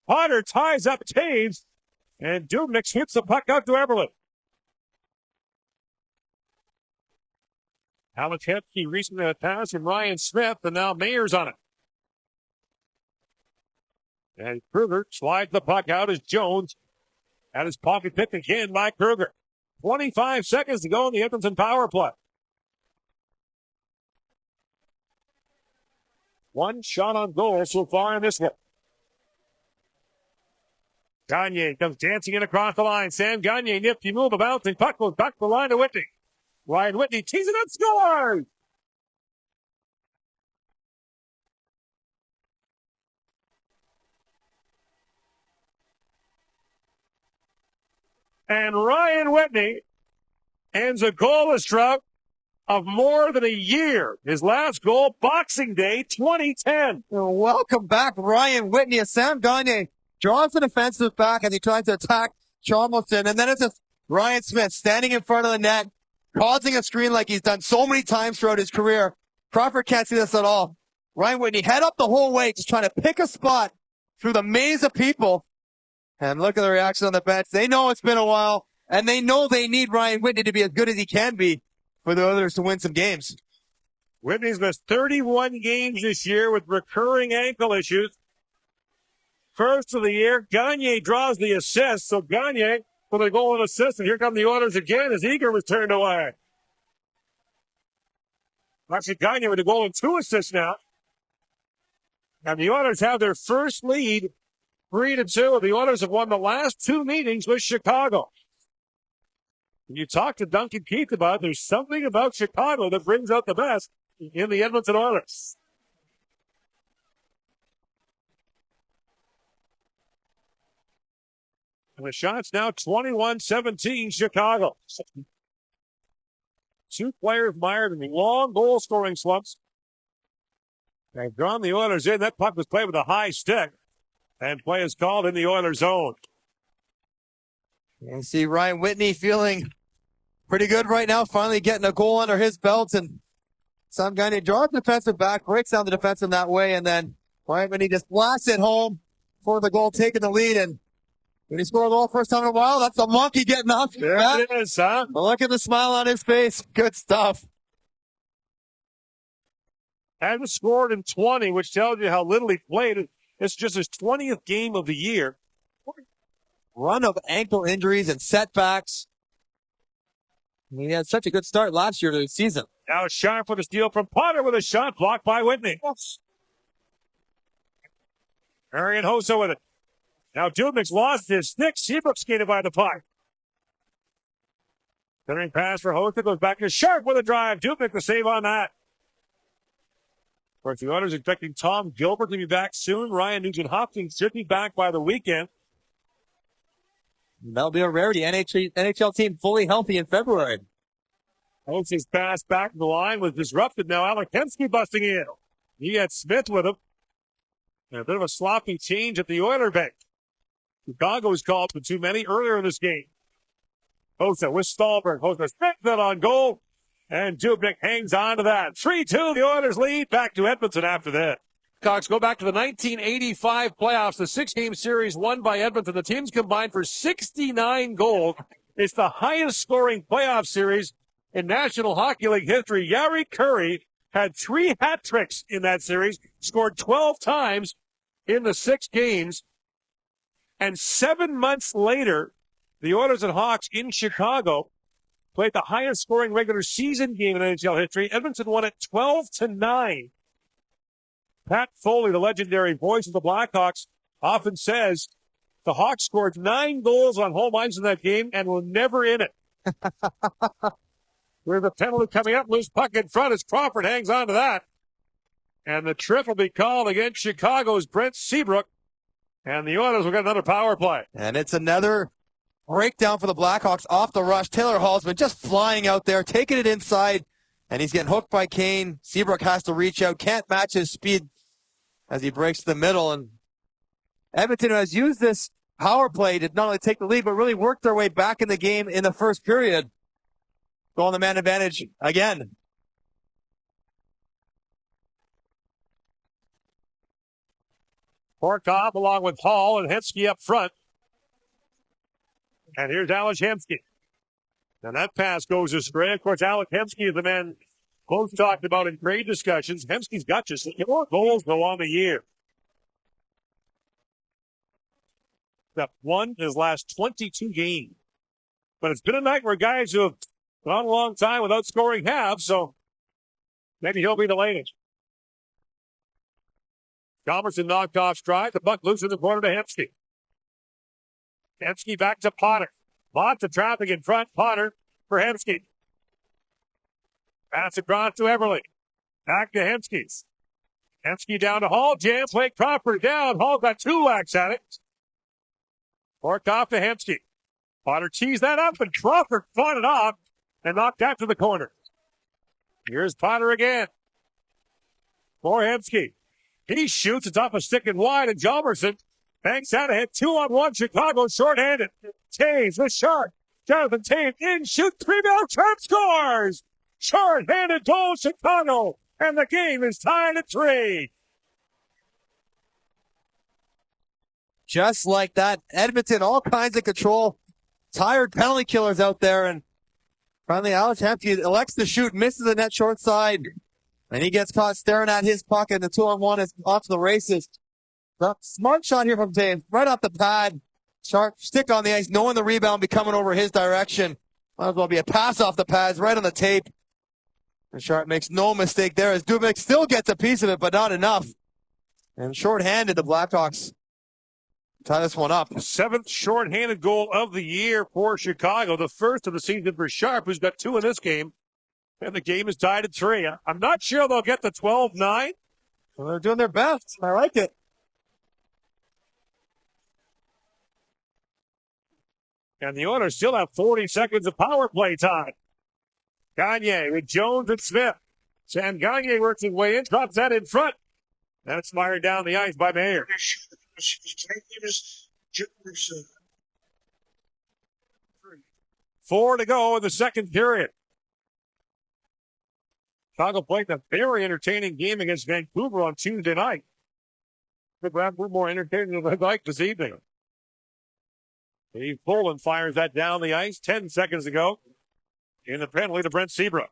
Potter ties up Toews. And Dubnyk hits the puck out to Everly. Alex Hepke recently had a pass from Ryan Smith, and now Mayer's on it. And Kruger slides the puck out as Jones had his pocket picked again by Kruger. 25 seconds to go in the Edmonton power play. One shot on goal so far in this one. Gagne comes dancing in across the line. Sam Gagne, nifty move, a bouncing puck goes back the line to Whitney. Ryan Whitney teasing it, scores! And Ryan Whitney ends a goalless drought of more than a year. His last goal, Boxing Day 2010. Welcome back, Ryan Whitney. Sam Gagne draws the defensive back as he tries to attack Chalmers, and then it's just Ryan Smith standing in front of the net, causing a screen like he's done so many times throughout his career. Crawford can't see this at all. Ryan Whitney head up the whole way, just trying to pick a spot through the maze of people. And look at the reaction on the bench. They know it's been a while, and they know they need Ryan Whitney to be as good as he can be for the others to win some games. Whitney's missed 31 games this year with recurring ankle issues. First of the year, Gagne draws the assist, so Gagne for the goal and assist, and here come the Oilers again as Eager was turned away. Actually, Gagne with a goal and 2 assists now. And the Oilers have their first lead, 3-2. The Oilers have won the last 2 meetings with Chicago. When you talk to Duncan Keith about it, there's something about Chicago that brings out the best in the Edmonton Oilers. And the shot's now 21-17 Chicago. 2 players mired in long goal-scoring slumps. They've drawn the Oilers in. That puck was played with a high stick. And play is called in the Oilers' zone. You see Ryan Whitney feeling pretty good right now, finally getting a goal under his belt. And some guy draws the defensive back, breaks down the defensive that way, and then Ryan Whitney just blasts it home for the goal, taking the lead. And when he scored a goal first time in a while, that's a monkey getting off. There it is, huh? But look at the smile on his face. Good stuff. Hasn't scored in 20, which tells you how little he played. It's just his 20th game of the year. Run of ankle injuries and setbacks. He had such a good start last year to the season. Now Sharp with a steal from Potter with a shot blocked by Whitney. Arian Hossa with it. Now Dubnyk's lost his stick. Seabrook skated by the puck. Centering pass for Hossa goes back to Sharp with a drive. Dubnyk the save on that. Of course, the Oilers expecting Tom Gilbert to be back soon. Ryan Nugent-Hopkins should be back by the weekend. That'll be a rarity. NHL team fully healthy in February. Hossa's pass back to the line was disrupted. Now Alec Hemsky busting in. He had Smith with him. And a bit of a sloppy change at the Oiler bench. Chicago's called for too many earlier in this game. Hossa with Stallberg. Hossa spits that on goal. And Dubnyk hangs on to that. 3-2, the Oilers lead. Back to Edmonton after that. Cox go back to the 1985 playoffs, the 6-game series won by Edmonton. The teams combined for 69 goals. It's the highest scoring playoff series in National Hockey League history. Yari Curry had 3 hat tricks in that series, scored 12 times in the 6 games. And 7 months later, the Oilers and Hawks in Chicago played the highest scoring regular season game in NHL history. Edmonton won it 12-9. Pat Foley, the legendary voice of the Blackhawks, often says the Hawks scored 9 goals on home ice in that game and were never in it. With a penalty coming up, loose puck in front as Crawford hangs on to that. And the trip will be called against Chicago's Brent Seabrook. And the Oilers will get another power play. And it's another breakdown for the Blackhawks off the rush. Taylor Hall's been just flying out there, taking it inside, and he's getting hooked by Kane. Seabrook has to reach out, can't match his speed as he breaks the middle. And Edmonton has used this power play did not only take the lead, but really worked their way back in the game in the first period. Going the man advantage again. Horkoff along with Hall and Hemsky up front. And here's Alex Hemsky. And that pass goes astray. Of course, Alex Hemsky is the man both talked about in trade discussions. Hemsky's got just 4 goals go on the year. That won his last 22 games. But it's been a night where guys who have gone a long time without scoring have, so maybe he'll be the latest. Chalmerson knocked off stride. The puck loose in the corner to Hemsky. Hemsky back to Potter. Lots of traffic in front. Potter for Hemsky. Pass across to Everly. Back to Hemsky. Hemsky down to Hall. Jam play. Crawford down. Hall got 2 whacks at it. Horkoff to Hemsky. Potter teased that up, and Crawford fought it off and knocked that to the corner. Here's Potter again. For Hemsky. He shoots. It's off a stick and wide, and Chalmerson banks out ahead. 2-on-1. Chicago shorthanded. Taves the shot. Jonathan Taves in, shoots, 3-ball trap, scores. Short-handed goal, Chicago. And the game is tied at 3. Just like that, Edmonton, all kinds of control. Tired penalty killers out there. And finally, Alex Hemsky elects to shoot, misses the net short side. And he gets caught staring at his puck, and the 2-on-1 is off to the races. Smart shot here from Taves, right off the pad. Sharp stick on the ice, knowing the rebound be coming over his direction. Might as well be a pass off the pads, right on the tape. And Sharp makes no mistake there as Dubnyk still gets a piece of it, but not enough. And shorthanded, the Blackhawks tie this one up. 7th shorthanded goal of the year for Chicago. The first of the season for Sharp, who's got 2 in this game. And the game is tied at 3. I'm not sure they'll get the 12-9. Well, they're doing their best. I like it. And the Oilers still have 40 seconds of power play time. Gagne with Jones and Smith. Sam Gagne works his way in, drops that in front. And it's fired down the ice by Mayer. 4 to go in the second period. Chicago played a very entertaining game against Vancouver on Tuesday night. But we're more entertaining than I'd like this evening. Dave Poland fires that down the ice 10 seconds ago in the penalty to Brent Seabrook.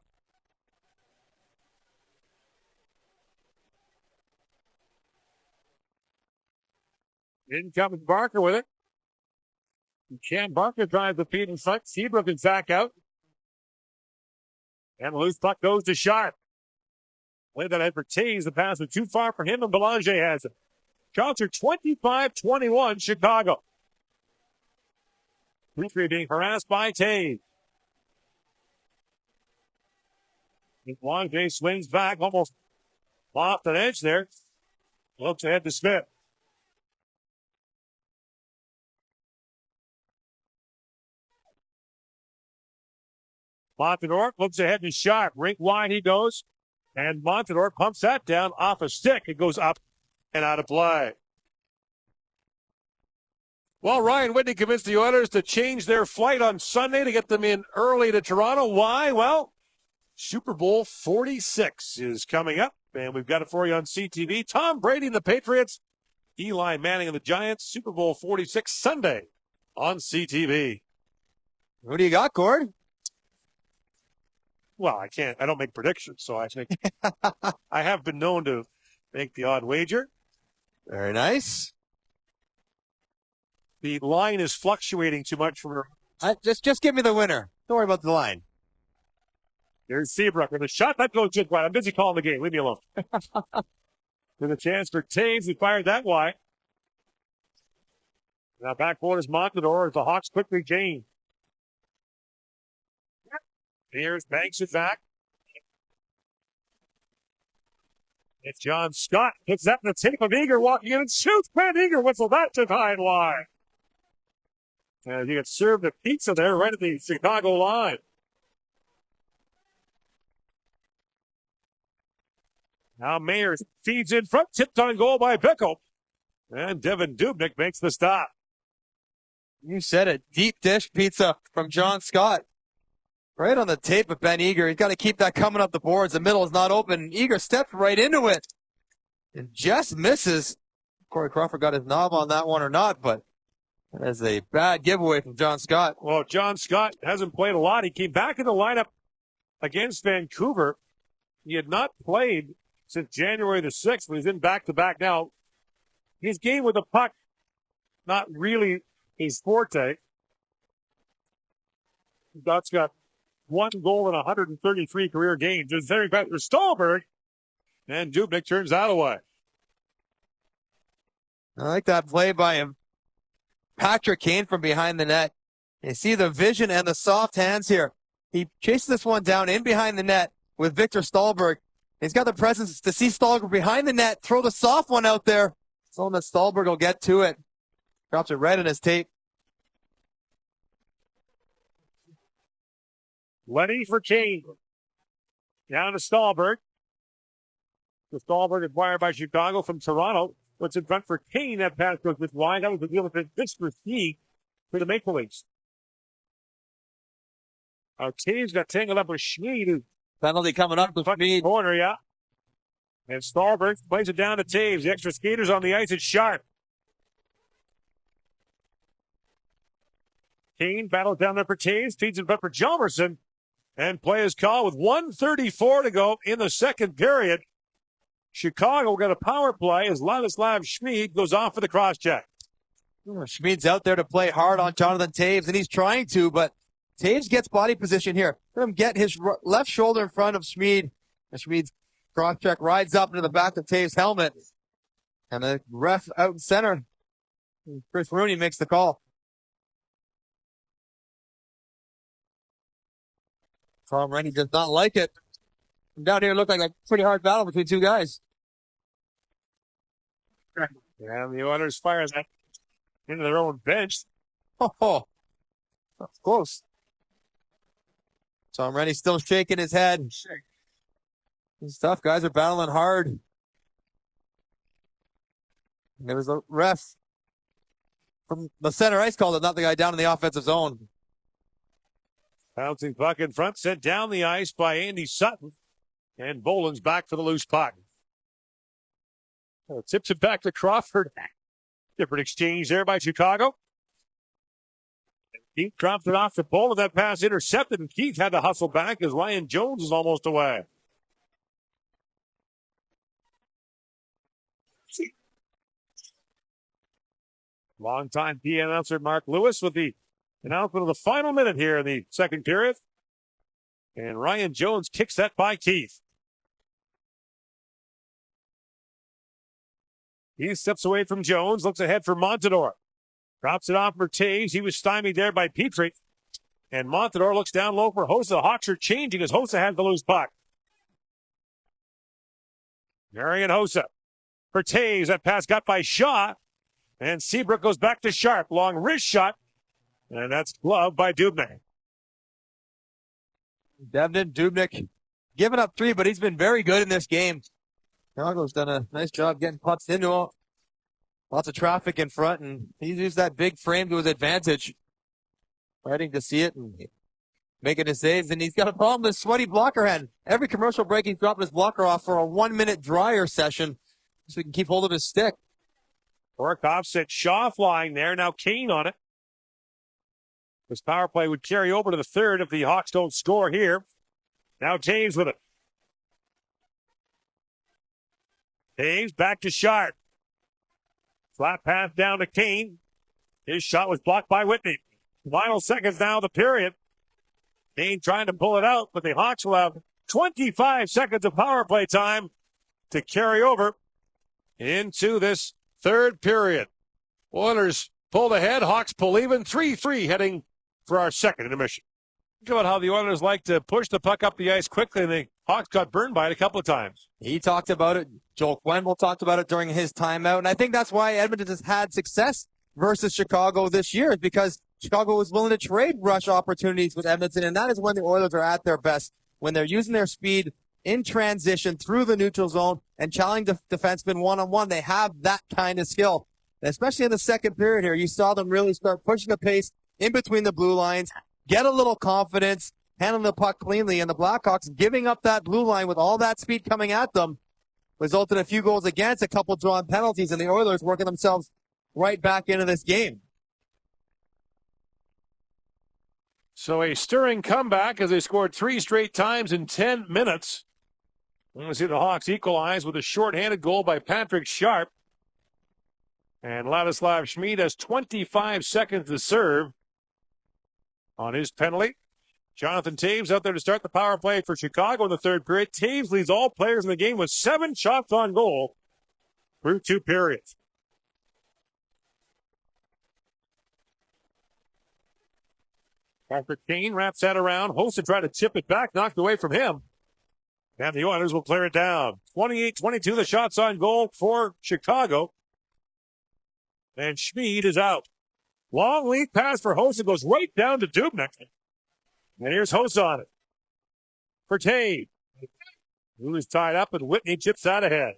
In comes Barker with it. Cam Barker drives the feet in front. Seabrook is back out. And the loose puck goes to Sharp. Played that head for Taves. The pass was too far for him, and Belanger has it. Shots are 25-21, Chicago. Petrie being harassed by Taves. Belanger swings back, almost off an edge there. Looks ahead to Smith. Montador looks ahead to Sharp. Rink wide he goes. And Montador pumps that down off a stick. It goes up and out of play. Well, Ryan Whitney convinced the Oilers to change their flight on Sunday to get them in early to Toronto. Why? Well, Super Bowl 46 is coming up, and we've got it for you on CTV. Tom Brady and the Patriots, Eli Manning and the Giants, Super Bowl 46 Sunday on CTV. Who do you got, Gord? Well, I don't make predictions, so I think I have been known to make the odd wager. Very nice. The line is fluctuating too much from her. Just give me the winner. Don't worry about the line. There's Seabrook with a shot. That goes just wide. I'm busy calling the game. Leave me alone. With a chance for Taves. He fired that wide. Now back forward is Montador as the Hawks quickly change. Here's Banks it back. It's John Scott. Puts that in the tape of Eager walking in and shoots. Grant Eager whistled that to high and wide. And you get served a pizza there right at the Chicago line. Now Mayer feeds in front. Tipped on goal by Bickle. And Devin Dubnyk makes the stop. You said it. Deep dish pizza from John Scott. Right on the tape of Ben Eager. He's got to keep that coming up the boards. The middle is not open. Eager stepped right into it and just misses. Corey Crawford got his knob on that one or not, but that is a bad giveaway from John Scott. Well, John Scott hasn't played a lot. He came back in the lineup against Vancouver. He had not played since January the 6th, but he's in back-to-back now. His game with the puck, not really his forte. Scott's got 1 goal in 133 career games. There's very bad for Stallberg, and Dubnyk turns that away. I like that play by him. Patrick Kane from behind the net. You see the vision and the soft hands here. He chases this one down in behind the net with Victor Stallberg. He's got the presence to see Stallberg behind the net, throw the soft one out there. So that Stallberg will get to it. Drops it right in his tape. Lenny for Kane. Down to Stallberg. The Stallberg acquired by Chicago from Toronto. What's in front for Kane? That pass goes with wide. That was the deal with this for Steve for the Maple Leafs. Taves got tangled up with Schmid. Penalty coming up with Schmid. Corner, yeah. And Stallberg plays it down to Taves. The extra skaters on the ice. It's Sharp. Kane battles down there for Taves. Feeds it up for Hjalmarsson. And play is called with 1:34 to go in the second period. Chicago got a power play as Ladislav Schmid goes off for the cross-check. Schmid's out there to play hard on Jonathan Taves, and he's trying to, but Taves gets body position here. Let him get his left shoulder in front of Schmid. And Schmid's cross-check rides up into the back of Taves' helmet. And the ref out in center, Chris Rooney, makes the call. Tom Rennie does not like it. From down here, it looked like a pretty hard battle between two guys. And the Oilers fire that into their own bench. Oh, that's close. Tom Rennie still shaking his head. These tough guys are battling hard. And there was a ref from the center ice called it, not the guy down in the offensive zone. Bouncing puck in front, sent down the ice by Andy Sutton. And Boland's back for the loose puck. Tips it back to Crawford. Different exchange there by Chicago. Keith dropped it off to Boland. That pass intercepted, and Keith had to hustle back as Ryan Jones is almost away. Longtime PA announcer Mark Lewis with the announcement of the final minute here in the second period. And Ryan Jones kicks that by Keith. He steps away from Jones, looks ahead for Montador. Drops it off for Taves. He was stymied there by Petrie. And Montador looks down low for Hossa. The Hawks are changing as Hossa has the loose puck. Marian Hossa for Taves. That pass got by Shaw. And Seabrook goes back to Sharp. Long wrist shot. And that's gloved by Dubnyk. Devin Dubnyk giving up 3, but he's been very good in this game. Chicago's done a nice job getting putts into him. Lots of traffic in front, and he's used that big frame to his advantage. Fighting to see it and making his saves, and he's got a problem with sweaty blocker hand. Every commercial break, he's dropping his blocker off for a 1-minute dryer session so he can keep hold of his stick. Borkov sent Shaw flying there. Now Kane on it. This power play would carry over to the third if the Hawks don't score here. Now Taves with it. Taves back to Sharp. Flat pass down to Kane. His shot was blocked by Whitney. Final seconds now of the period. Kane trying to pull it out, but the Hawks will have 25 seconds of power play time to carry over into this third period. Oilers pulled ahead. Hawks pull even. 3-3 heading for our second intermission. Think about how the Oilers like to push the puck up the ice quickly, and the Hawks got burned by it a couple of times. He talked about it. Joel Quenneville talked about it during his timeout, and I think that's why Edmonton has had success versus Chicago this year, is because Chicago was willing to trade rush opportunities with Edmonton, and that is when the Oilers are at their best, when they're using their speed in transition through the neutral zone and challenging defensemen one-on-one. They have that kind of skill. especially in the second period here. You saw them really start pushing the pace in between the blue lines, get a little confidence, handling the puck cleanly, and the Blackhawks giving up that blue line with all that speed coming at them resulted in a few goals against, a couple drawn penalties, and the Oilers working themselves right back into this game. So a stirring comeback as they scored 3 straight times in 10 minutes. We're going to see the Hawks equalize with a shorthanded goal by Patrick Sharp. And Ladislav Schmid has 25 seconds to serve on his penalty. Jonathan Toews out there to start the power play for Chicago in the third period. Toews leads all players in the game with 7 shots on goal through 2 periods. Patrick Kane wraps that around. Hossa tried to tip it back, knocked away from him. And the Oilers will clear it down. 28-22 the shots on goal for Chicago. And Schmid is out. Long lead pass for Hossa goes right down to Dubnyk. And here's Hossa on it for Toews, who is tied up, and Whitney chips out ahead.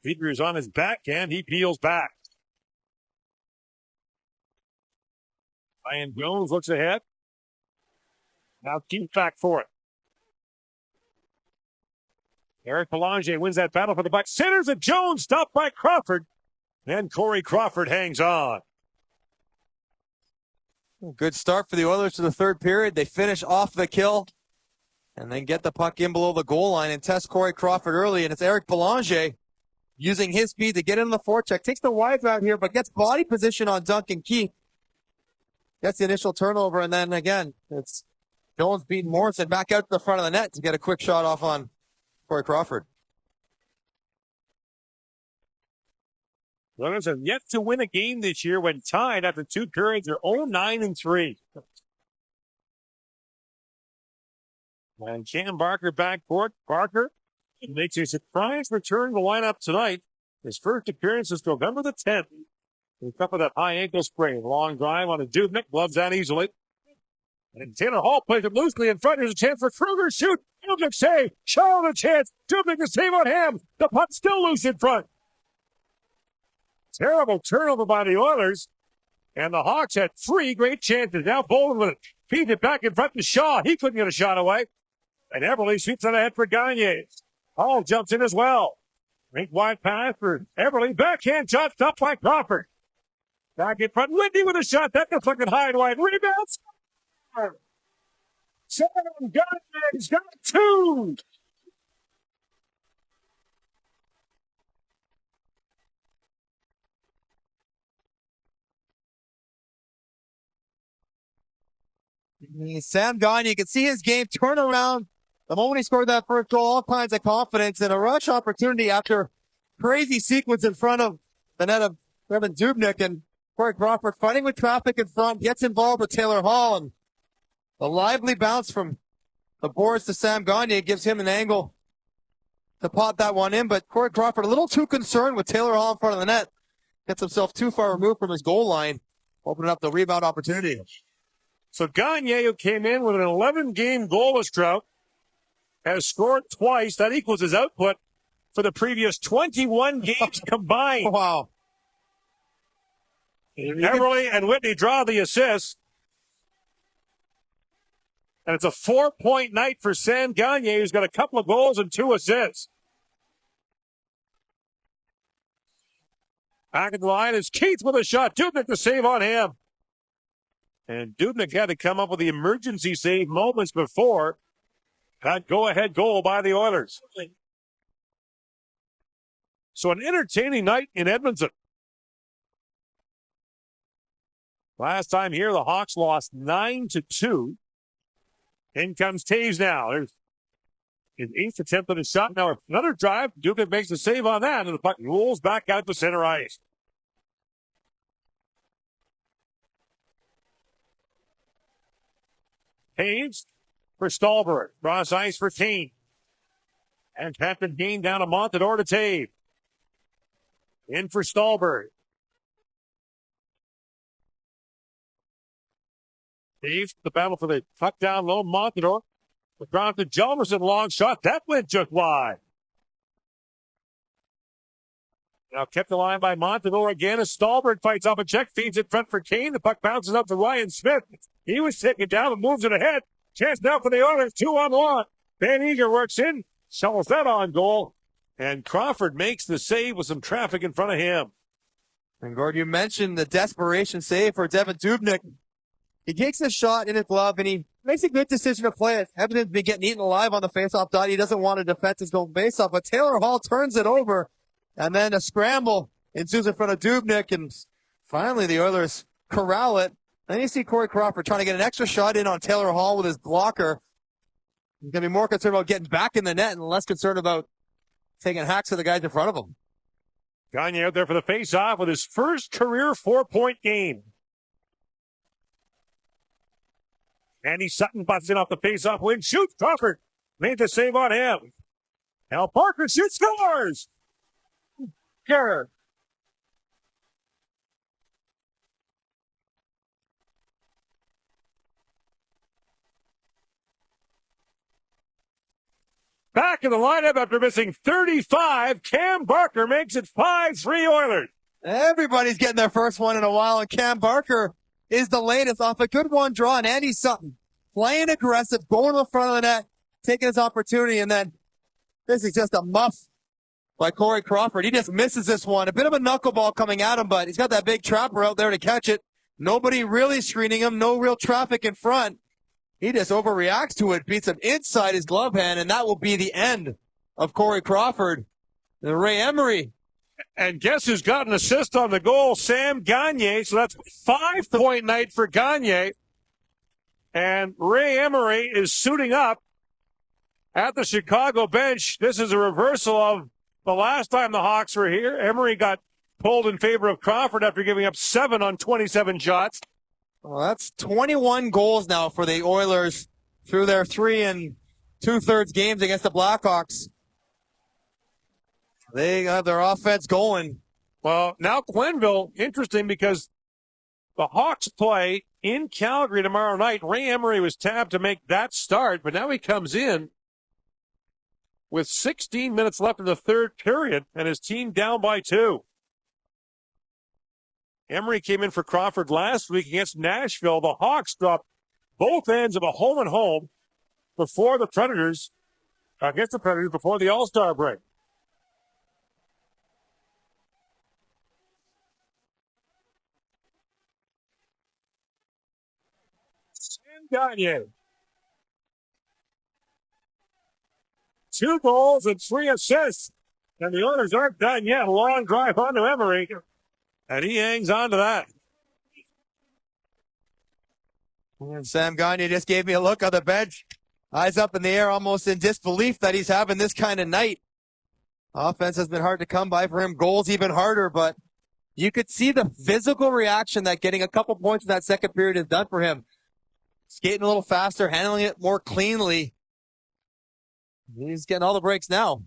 Peter is on his backhand. He peels back. Ryan Jones looks ahead. Now keeps back for it. Eric Belanger wins that battle for the puck. Centers it. Jones stopped by Crawford. And Corey Crawford hangs on. Good start for the Oilers to the third period. They finish off the kill and then get the puck in below the goal line and test Corey Crawford early. And it's Eric Belanger using his speed to get in the forecheck. Takes the wide route here, but gets body position on Duncan Keith. Gets the initial turnover, and then again, it's Jones beating Morrison back out to the front of the net to get a quick shot off on Corey Crawford. Oilers have yet to win a game this year when tied after 2 periods. They're 0-9-3. And Cam Barker back for it. Barker makes a surprise return to the lineup tonight. His first appearance is November the 10th. He's up with that high ankle sprain. Long drive on a Dubnyk. Gloves that easily. And Taylor Hall plays it loosely in front. There's a chance for Kruger. Shoot. Dubnyk save. Shaw the chance. Dubnyk to save on him. The puck's still loose in front. Terrible turnover by the Oilers. And the Hawks had 3 great chances. Now Bolden with it. Feeds it back in front to Shaw. He couldn't get a shot away. And Everly sweeps on ahead for Gagne. Hall jumps in as well. Rink wide pass for Everly. Backhand shot stopped by Crawford. Back in front. Lindy with a shot. That looks like a high and wide. Rebounds. Sam Gagne's got 2. Sam Gagne, you can see his game turn around the moment he scored that first goal. All kinds of confidence and a rush opportunity after crazy sequence in front of the net of Kevin Dubnyk, and Corey Crawford fighting with traffic in front, gets involved with Taylor Hall, and a lively bounce from the boards to Sam Gagne gives him an angle to pot that one in, but Corey Crawford a little too concerned with Taylor Hall in front of the net. Gets himself too far removed from his goal line, opening up the rebound opportunity. So Gagne, who came in with an 11-game goalless drought, has scored twice. That equals his output for the previous 21 games combined. Wow. Everly and Whitney draw the assists. And it's a 4-point night for Sam Gagne, who's got a couple of goals and 2 assists. Back in the line is Keith with a shot. Dubnyk to save on him. And Dubnyk had to come up with the emergency save moments before that go-ahead goal by the Oilers. So an entertaining night in Edmonton. Last time here, the Hawks lost 9-2. In comes Toews now. There's his 8th attempt at a shot. Now another drive. Dubnyk makes a save on that, and the puck rolls back out to center ice. Toews for Stallberg. Cross ice for Kane. And Patrick Kane down to Montador to Toews. In for Stallberg. Toews, the battle for the puck down low. Montador. Across to Jalmerson, long shot. That went just wide. Now kept the line by Montemore again as Stallberg fights off a check, feeds it front for Kane. The puck bounces up to Ryan Smith. He was taken down and moves it ahead. Chance now for the Oilers, 2-on-1. Van Eager works in, shovels that on goal. And Crawford makes the save with some traffic in front of him. And Gord, you mentioned the desperation save for Devan Dubnyk. He takes a shot in his glove and he makes a good decision to play it. Edmonton's been getting eaten alive on the faceoff dot. He doesn't want to defend his goal faceoff, but Taylor Hall turns it over. And then a scramble ensues in front of Dubnyk, and finally the Oilers corral it. Then you see Corey Crawford trying to get an extra shot in on Taylor Hall with his blocker. He's going to be more concerned about getting back in the net and less concerned about taking hacks at the guys in front of him. Gagne out there for the face-off with his first career 4-point game. Andy Sutton busts in off the face-off win. Shoots. Crawford made the save on him. Al Parker shoots, scores! Garrett. Back in the lineup after missing 35, Cam Barker makes it 5-3 Oilers. Everybody's getting their first one in a while, and Cam Barker is the latest off a good one draw. And Andy Sutton playing aggressive, going to the front of the net, taking his opportunity, and then this is just a muff by Corey Crawford. He just misses this one. A bit of a knuckleball coming at him, but he's got that big trapper out there to catch it. Nobody really screening him. No real traffic in front. He just overreacts to it, beats him inside his glove hand, and that will be the end of Corey Crawford. And Ray Emery. And guess who's got an assist on the goal? Sam Gagne. So that's 5-point night for Gagne. And Ray Emery is suiting up at the Chicago bench. This is a reversal of the last time the Hawks were here. Emery got pulled in favor of Crawford after giving up 7 on 27 shots. Well, that's 21 goals now for the Oilers through their 3 2/3 games against the Blackhawks. They got their offense going. Well, now Quenneville, interesting because the Hawks play in Calgary tomorrow night. Ray Emery was tabbed to make that start, but now he comes in with 16 minutes left in the third period, and his team down by 2. Emery came in for Crawford last week against Nashville. The Hawks dropped both ends of a home-and-home before the Predators, against the Predators before the All-Star break. Sam Gagne. 2 goals and 3 assists. And the Oilers aren't done yet. Long drive onto Emery. And he hangs on to that. And Sam Gagne just gave me a look on the bench. Eyes up in the air, almost in disbelief that he's having this kind of night. Offense has been hard to come by for him. Goals even harder, but you could see the physical reaction that getting a couple points in that second period has done for him. Skating a little faster, handling it more cleanly. He's getting all the breaks now.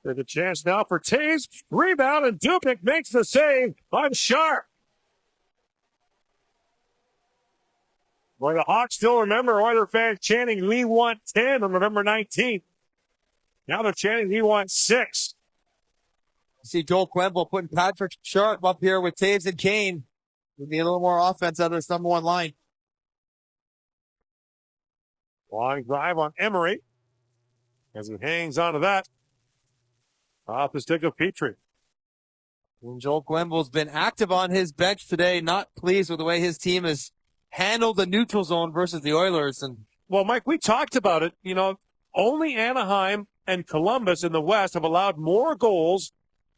There's a chance now for Taves. Rebound, and Dubnyk makes the save on Sharp. Boy, the Hawks still remember Oiler fans chanting, "We want 10" on November 19th. Now they're chanting, "We want 6." See Joel Quenneville putting Patrick Sharp up here with Taves and Kane. We need a little more offense out of this number 1 line. Long drive on Emery as he hangs onto that. Off the stick of Petrie. And Joel Quenneville's been active on his bench today, not pleased with the way his team has handled the neutral zone versus the Oilers. And well, Mike, we talked about it. You know, only Anaheim and Columbus in the West have allowed more goals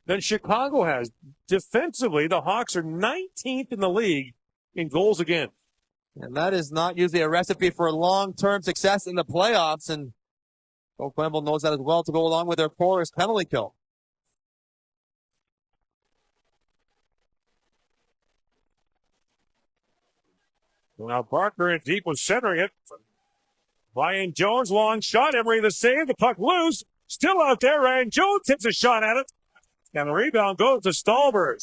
than Chicago has. Defensively, the Hawks are 19th in the league in goals against. And that is not usually a recipe for long-term success in the playoffs. And Joel Quenneville knows that as well to go along with their poorest penalty kill. Now Barker in deep was centering it. Ryan Jones, long shot. Emery the save. The puck loose. Still out there. Ryan Jones hits a shot at it. And the rebound goes to Stallberg.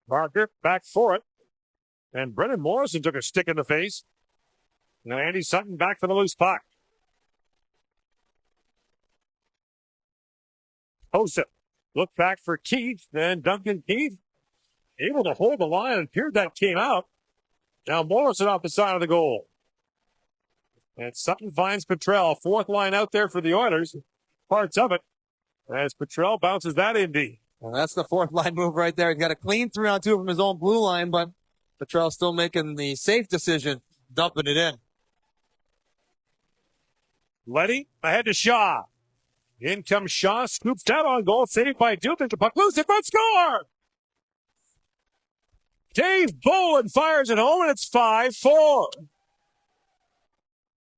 Barker back for it. And Brendan Morrison took a stick in the face. Now Andy Sutton back for the loose puck. Hosa. Look back for Keith. Then Duncan Keith able to hold the line and appeared that came out. Now Morrison off the side of the goal. And Sutton finds Petrell. Fourth line out there for the Oilers. Parts of it. As Petrell bounces that in deep. Well, that's the fourth line move right there. He's got a clean 3-on-2 from his own blue line, but Petrell still making the safe decision, dumping it in. Letty ahead to Shaw. In comes Shaw, scoops down on goal, saved by Dubnik. The puck loose, it front score! Dave Bolin fires it home, and it's 5-4.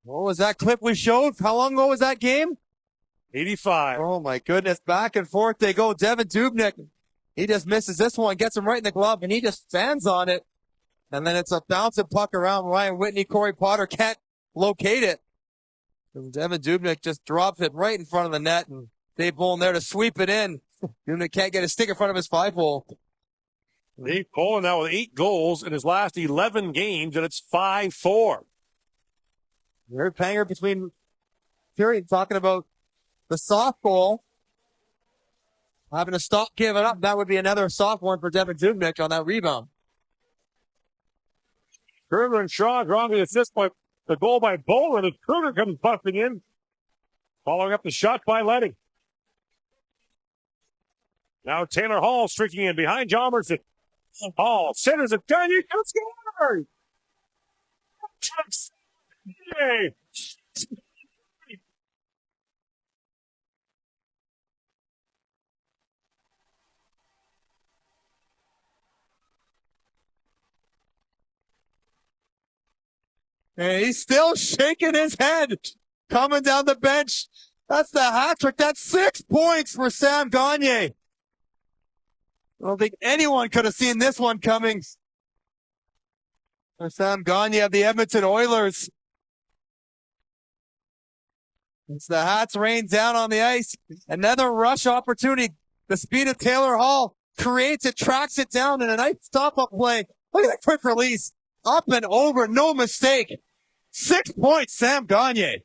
What was that clip we showed? How long ago was that game? 85. Oh, my goodness. Back and forth they go. Devin Dubnik, he just misses this one, gets him right in the glove, and he just stands on it. And then it's a bouncing puck around Ryan Whitney. Corey Potter can't locate it. And Devin Dubnik just drops it right in front of the net, and Dave Bolin there to sweep it in. Dubnik can't get a stick in front of his 5-hole. Dave Bolin now with 8 goals in his last 11 games, and it's 5-4. You heard Panger between period talking about the soft goal. Having to stop giving up. That would be another soft one for Devin Dubnik on that rebound. Kruger and Shaw drawing the assist by the goal by Bolin as Kruger comes busting in. Following up the shot by Letty. Now Taylor Hall streaking in behind John Mercer. Hall centers it down. You can score! Yay! And he's still shaking his head. Coming down the bench. That's the hat trick. That's 6 points for Sam Gagner. I don't think anyone could have seen this one coming. For Sam Gagner of the Edmonton Oilers. As the Hats rain down on the ice. Another rush opportunity. The speed of Taylor Hall creates it, tracks it down, and a nice stop-up play. Look at that quick release. Up and over, no mistake. 6 points, Sam Gagner.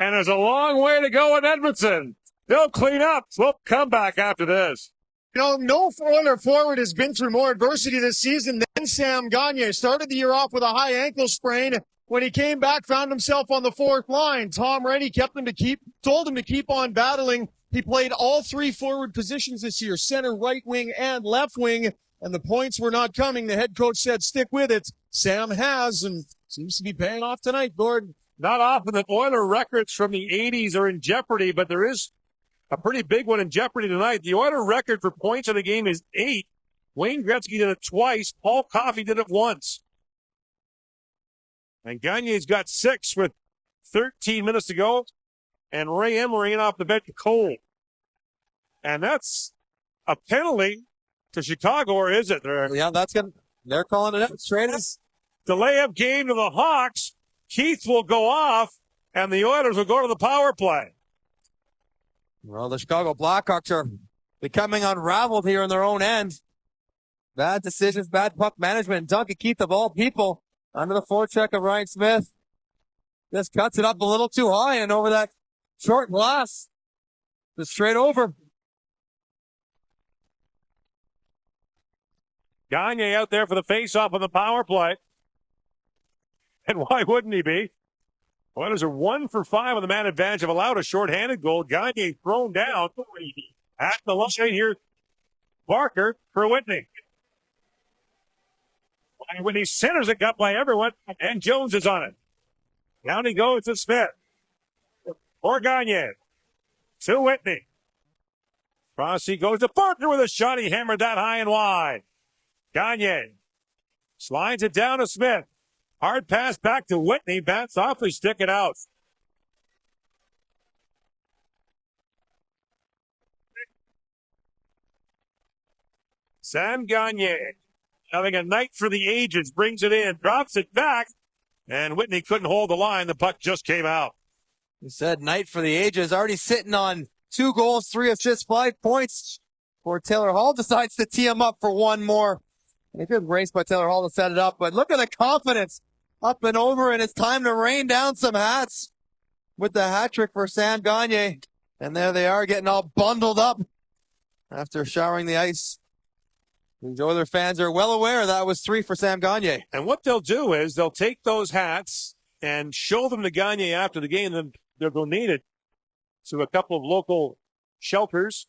And there's a long way to go in Edmonton. They'll clean up. We'll come back after this. You know, no Oiler forward has been through more adversity this season than Sam Gagner. Started the year off with a high ankle sprain. When he came back, found himself on the fourth line. Tom Reddy told him to keep on battling. He played all 3 forward positions this year, center, right wing, and left wing, and the points were not coming. The head coach said, stick with it. Sam has, and seems to be paying off tonight, Gordon. Not often that Oiler records from the 80s are in jeopardy, but there is a pretty big one in jeopardy tonight. The Oiler record for points in a game is 8. Wayne Gretzky did it twice. Paul Coffey did it once. And Gagner's got 6 with 13 minutes to go. And Ray Emery in off the bench cold. And that's a penalty to Chicago, or is it? Yeah, they're calling it out straight as. Delay of game to the Hawks. Keith will go off, and the Oilers will go to the power play. Well, the Chicago Blackhawks are becoming unraveled here in their own end. Bad decisions, bad puck management. Duncan Keith, of all people, under the forecheck of Ryan Smith, just cuts it up a little too high and over that short glass. Just straight over. Gagner out there for the face-off on the power play. And why wouldn't he be? Oilers are 1 for 5 on the man advantage. Have allowed a shorthanded goal. Gagner thrown down at the line. Here's Barker for Whitney. And Whitney centers it, got by everyone, and Jones is on it. Down he goes to Smith. For Gagner. To Whitney. Frosty goes to Barker with a shot. He hammered that high and wide. Gagner slides it down to Smith. Hard pass back to Whitney. Bats awfully stick it out. Sam Gagner having a night for the ages. Brings it in. Drops it back. And Whitney couldn't hold the line. The puck just came out. He said night for the ages. Already sitting on 2 goals, 3 assists, 5 points. Before Taylor Hall decides to tee him up for one more. And a good race by Taylor Hall to set it up. But look at the confidence up and over, and it's time to rain down some hats with the hat trick for Sam Gagner. And there they are, getting all bundled up after showering the ice. The Oilers fans are well aware that was 3 for Sam Gagner. And what they'll do is they'll take those hats and show them to Gagner after the game. Then they'll donate it to a couple of local shelters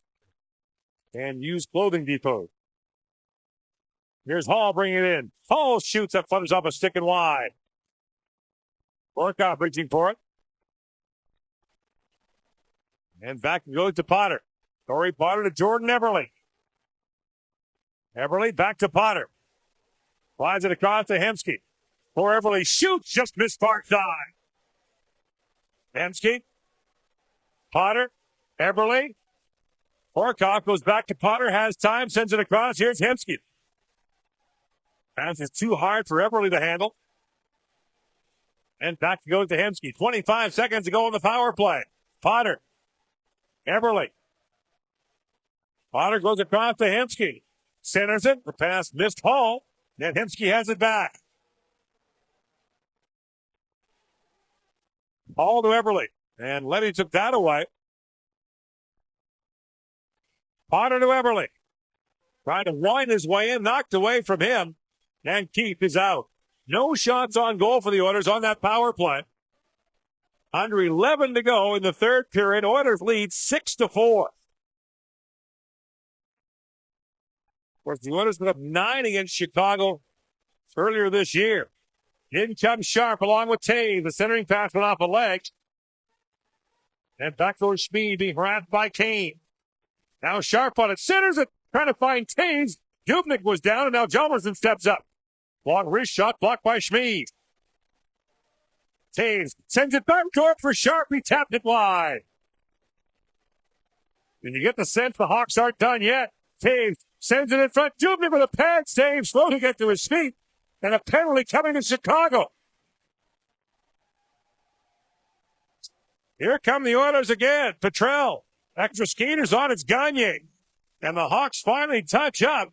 and use Clothing Depot. Here's Hall bringing it in. Hall shoots that flutters off a stick and wide. Borkoff reaching for it. And back goes to Potter. Corey Potter to Jordan Eberle. Eberle back to Potter. Flies it across to Hemsky. Poor Eberle shoots, just missed far side. Hemsky. Potter. Eberle. Borkoff goes back to Potter, has time, sends it across. Here's Hemsky. Pass is too hard for Eberle to handle. And back goes to Hemsky. 25 seconds to go on the power play. Potter. Eberle. Potter goes across to Hemsky. Centers it. The pass missed Hall. Then Hemsky has it back. Hall to Eberle. And Letty took that away. Potter to Eberle. Trying to wind his way in. Knocked away from him. And Keith is out. No shots on goal for the Oilers on that power play. Under 11 to go in the third period. Oilers lead 6-4. Of course, the Oilers put up 9 against Chicago earlier this year. In comes Sharp along with Taves. The centering pass went off a leg. And back goes Schmid being harassed by Kane. Now Sharp on it. Centers it. Trying to find Taves. Dubnyk was down, and now Hjalmarsson steps up. Long wrist shot blocked by Schmid. Taves sends it back court for Sharp. He tapped it wide. And you get the sense the Hawks aren't done yet. Taves sends it in front. Dubnyk with a pad save. Slow to get to his feet. And a penalty coming to Chicago. Here come the Oilers again. Petrell. Extra skaters on. It's Gagner. And the Hawks finally touch up.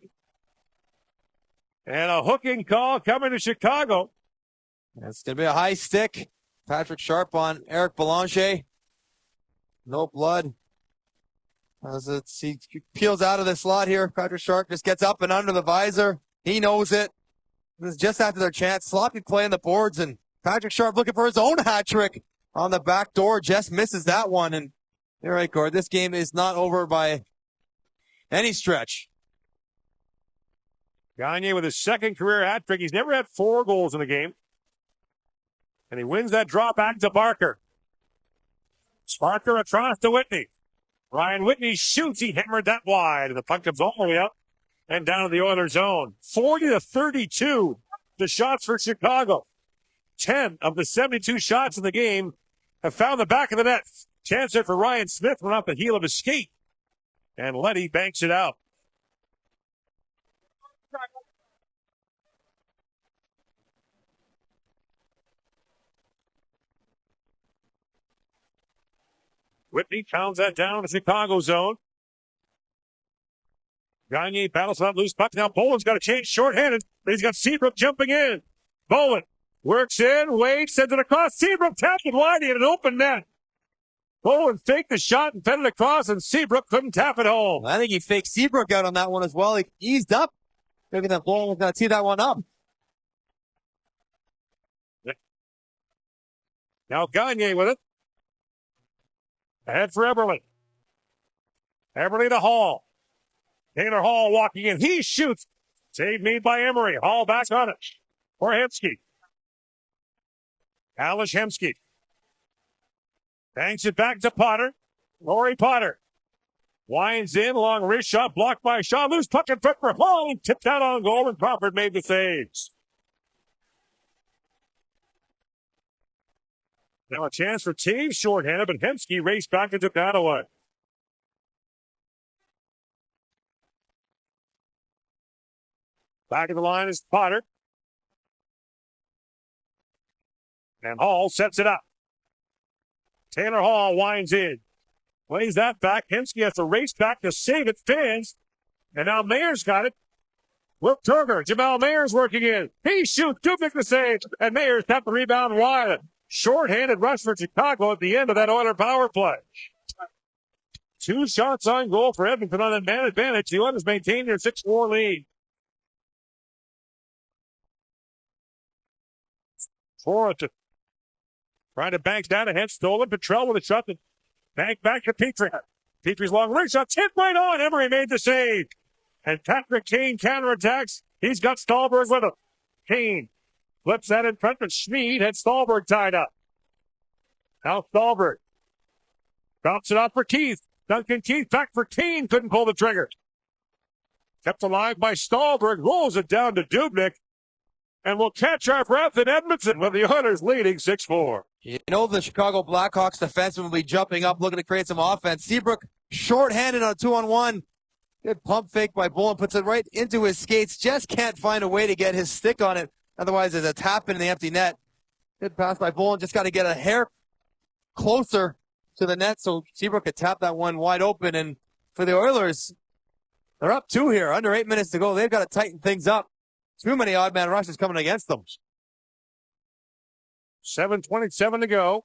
And a hooking call coming to Chicago. It's going to be a high stick. Patrick Sharp on Eric Belanger. No blood. He peels out of the slot here. Patrick Sharp just gets up and under the visor. He knows it. This is just after their chance. Sloppy play on the boards, and Patrick Sharp looking for his own hat trick on the back door. Just misses that one. And you're right, Gord. This game is not over by any stretch. Gagner with his second career hat trick. He's never had 4 goals in a game. And he wins that draw back to Barker. Barker across to Whitney. Ryan Whitney shoots. He hammered that wide. And the puck comes all the way up and down to the Oilers zone. 40-32, the shots for Chicago. 10 of the 72 shots in the game have found the back of the net. Chance there for Ryan Smith. Went off the heel of his skate. And Letty banks it out. Whitney pounds that down to Chicago zone. Gagner battles that loose puck. Now Boland's got a change shorthanded, but he's got Seabrook jumping in. Boland works in, waits, sends it across. Seabrook tapped it wide in an open net. Boland faked the shot and fed it across, and Seabrook couldn't tap it home. I think he faked Seabrook out on that one as well. He eased up. Maybe that Boland was going to tee that one up. Now Gagner with it. Ahead for Eberle. Eberle to Hall. Taylor Hall walking in. He shoots. Save made by Emery. Hall back on it for Hemsky. Alish Hemsky. Banks it back to Potter. Rory Potter. Winds in. Long wrist shot blocked by Shaw. Loose puck in front for Hall. He tipped out on goal, and Crawford made the saves. Now a chance for Taves shorthanded, but Hemsky raced back and took that away. Back of the line is Potter. And Hall sets it up. Taylor Hall winds in. Plays that back. Hemsky has to race back to save it. Fins. And now Mayer's got it. Will Turner, Jamal Mayer's working in. He shoots, Dubnyk the save, and Mayer's tapped the rebound wide. Short-handed rush for Chicago at the end of that Oiler power play. 2 shots on goal for Edmonton on that man advantage. The Oilers maintain their 6-4 lead. Forrest trying to bank down ahead. Stolen. Petrell with a shot. Bank back to Petrie. Petrie's long range shot. Hit right on. Emery made the save. And Patrick Kane counterattacks. He's got Stahlberg with him. Kane flips that in front, but Schmid had Stahlberg tied up. Now Stahlberg bounce it off for Keith. Duncan Keith back for Kane. Couldn't pull the trigger. Kept alive by Stahlberg. Rolls it down to Dubnyk. And we'll catch our breath in Edmonton with the Oilers leading 6-4. You know the Chicago Blackhawks defenseman will be jumping up, looking to create some offense. Seabrook short-handed on a 2-on-1. Good pump fake by Bullen, puts it right into his skates. Just can't find a way to get his stick on it. Otherwise, there's a tap in the empty net. Good pass by Bullen. Just got to get a hair closer to the net so Seabrook could tap that one wide open. And for the Oilers, they're up 2 here. Under 8 minutes to go. They've got to tighten things up. Too many odd man rushes coming against them. 7:27 to go.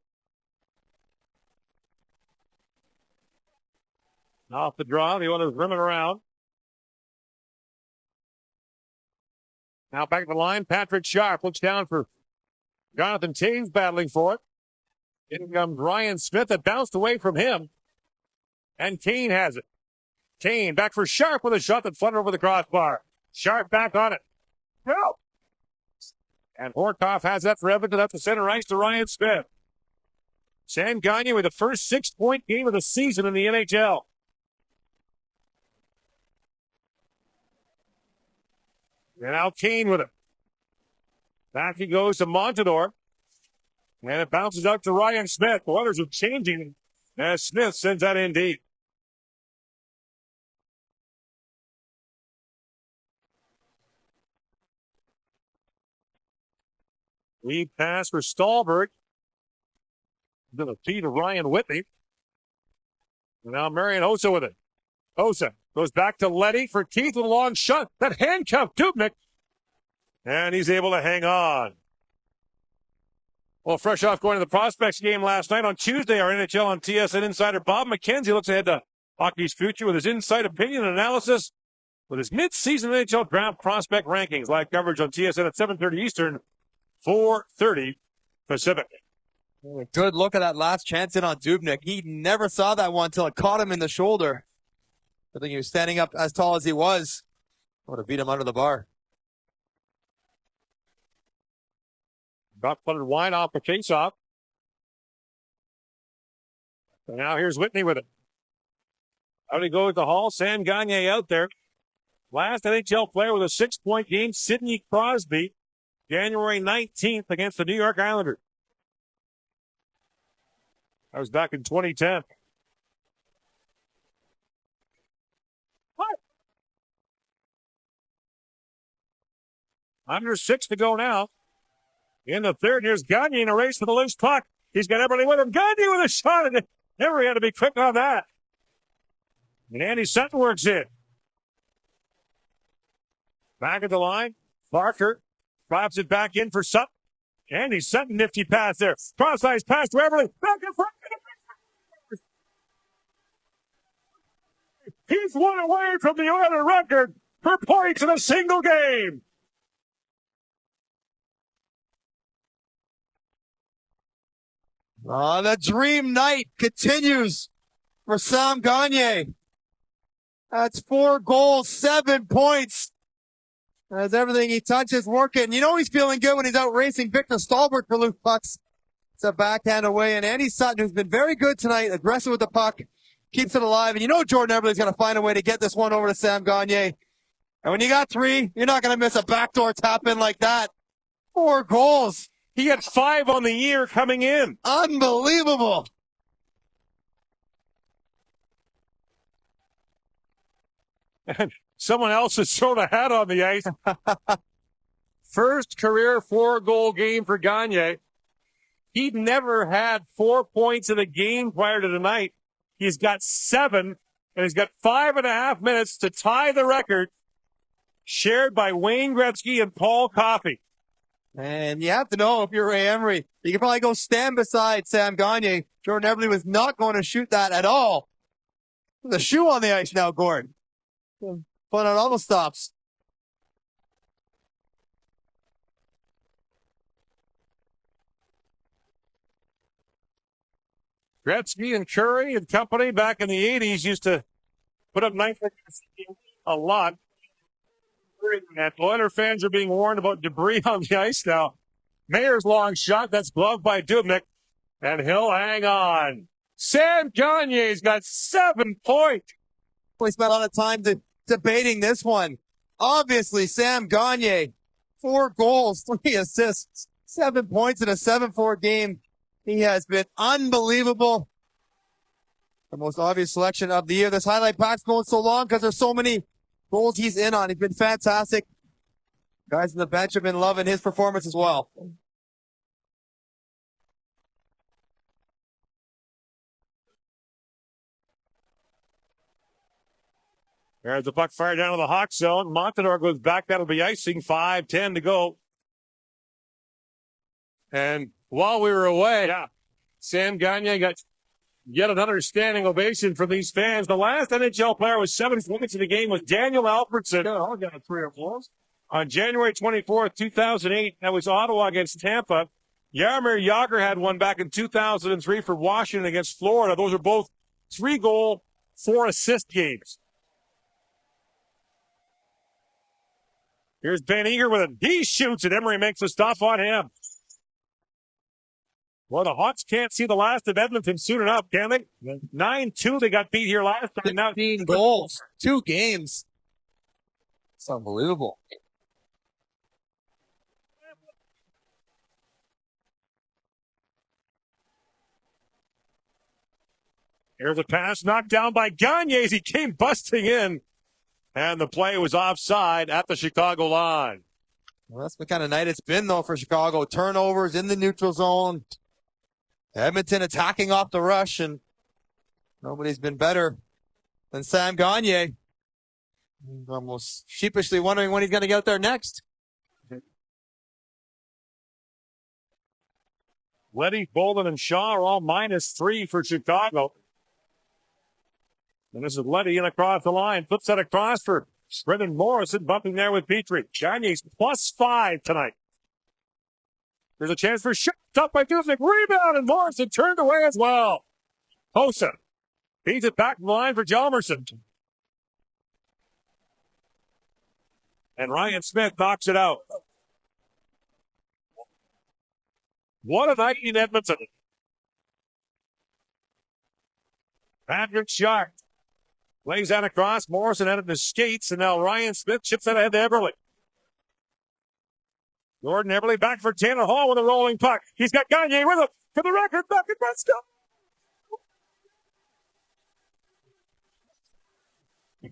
Off the draw, the Oilers rimming around. Now back to the line, Patrick Sharp looks down for Jonathan Toews battling for it. In comes Ryan Smith that bounced away from him. And Kane has it. Kane back for Sharp with a shot that fluttered over the crossbar. Sharp back on it. No. And Horkoff has that for Edmonton up the center ice to Ryan Smith. San Gagne with the first 6-point game of the season in the NHL. And now Kane with it. Back he goes to Montador. And it bounces out to Ryan Smith. The Oilers are changing as Smith sends that in deep. Lead pass for Stahlberg. To the feet of Ryan Whitney. And now Marian Hossa with it. Hossa goes back to Leddy for Keith with a long shot. That handcuffed Dubnyk. And he's able to hang on. Well, fresh off going to the Prospects game last night on Tuesday, our NHL on TSN insider Bob McKenzie looks ahead to hockey's future with his inside opinion and analysis with his mid-season NHL draft prospect rankings. Live coverage on TSN at 7:30 Eastern, 4:30 Pacific. Good look at that last chance in on Dubnyk. He never saw that one until it caught him in the shoulder. I think he was standing up as tall as he was. Would have beat him under the bar. Got fluttered wide off the face-off. And now here's Whitney with it. Out he goes to Hall. San Gagne out there. Last NHL player with a 6-point game, Sidney Crosby, January 19th against the New York Islanders. That was back in 2010. What? Under 6 to go now. In the third, here's Gagne in a race for the loose puck. He's got everybody with him. Gagne with a shot, and Emery had to be quick on that. And Andy Sutton works in. Back at the line. Barker drops it back in for Sutton. Andy Sutton, nifty pass there. Cross-ice pass to Everly. Back in front. He's 1 away from the Oiler record for points in a single game. The dream night continues for Sam Gagne. That's 4 goals, 7 points. As everything he touches working. You know he's feeling good when he's out racing Victor Stahlberg for loose pucks. It's a backhand away. And Andy Sutton, who's been very good tonight, aggressive with the puck, keeps it alive. And you know Jordan Eberle's going to find a way to get this one over to Sam Gagne. And when you got 3, you're not going to miss a backdoor tap in like that. 4 goals. He had 5 on the year coming in. Unbelievable. And someone else has thrown a hat on the ice. First career 4-goal game for Gagne. He'd never had 4 points in a game prior to tonight. He's got 7, and he's got 5.5 minutes to tie the record. shared by Wayne Gretzky and Paul Coffey. And you have to know, if you're Ray Emery, you can probably go stand beside Sam Gagner. Jordan Eberle was not going to shoot that at all. The shoe on the ice now, Gord. But it almost stops. Gretzky and Curry and company back in the 80s used to put up nice a lot. And Oiler fans are being warned about debris on the ice now. Mayer's long shot. That's gloved by Dubnyk. And he'll hang on. Sam Gagner's got 7 points. We spent a lot of time debating this one. Obviously, Sam Gagner, 4 goals, 3 assists, 7 points in a 7-4 game. He has been unbelievable. The most obvious selection of the year. This highlight pack's going so long because there's so many goals he's in on. He's been fantastic. Guys on the bench have been loving his performance as well. There's the puck fired down to the Hawk zone. Montador goes back. That'll be icing. 5:10 to go. And while we were away, Sam Gagner got yet another standing ovation from these fans. The last NHL player with 7 points in the game was Daniel Alfredsson. I'll get a 3 applause. On January 24th, 2008, that was Ottawa against Tampa. Jaromir Jagr had one back in 2003 for Washington against Florida. Those are both 3-goal, 4-assist games. Here's Ben Eager with it. He shoots it. Emery makes the stop on him. Well, the Hawks can't see the last of Edmonton soon enough, can they? 9-2, they got beat here last time. Now 15 goals, 2 games. It's unbelievable. Here's a pass knocked down by Gagner as he came busting in. And the play was offside at the Chicago line. Well, that's the kind of night it's been, though, for Chicago. Turnovers in the neutral zone. Edmonton attacking off the rush, and nobody's been better than Sam Gagner. He's almost sheepishly wondering when he's going to get out there next. Leddy, Bolden, and Shaw are all -3 for Chicago. And this is Leddy in across the line. Flips that across for Brendan Morrison, bumping there with Petrie. Gagner's +5 tonight. There's a chance for shot. Top by Dubnyk. Rebound, and Morrison turned away as well. Hossa feeds it back to the line for Hjalmarsson. And Ryan Smith knocks it out. What a night in Edmonton. Patrick Sharp lays that across. Morrison out of his skates, and now Ryan Smith chips that ahead to Eberle. Gordon Eberle back for Tanner Hall with a rolling puck. He's got Gagner with him for the record. Back at Wesco.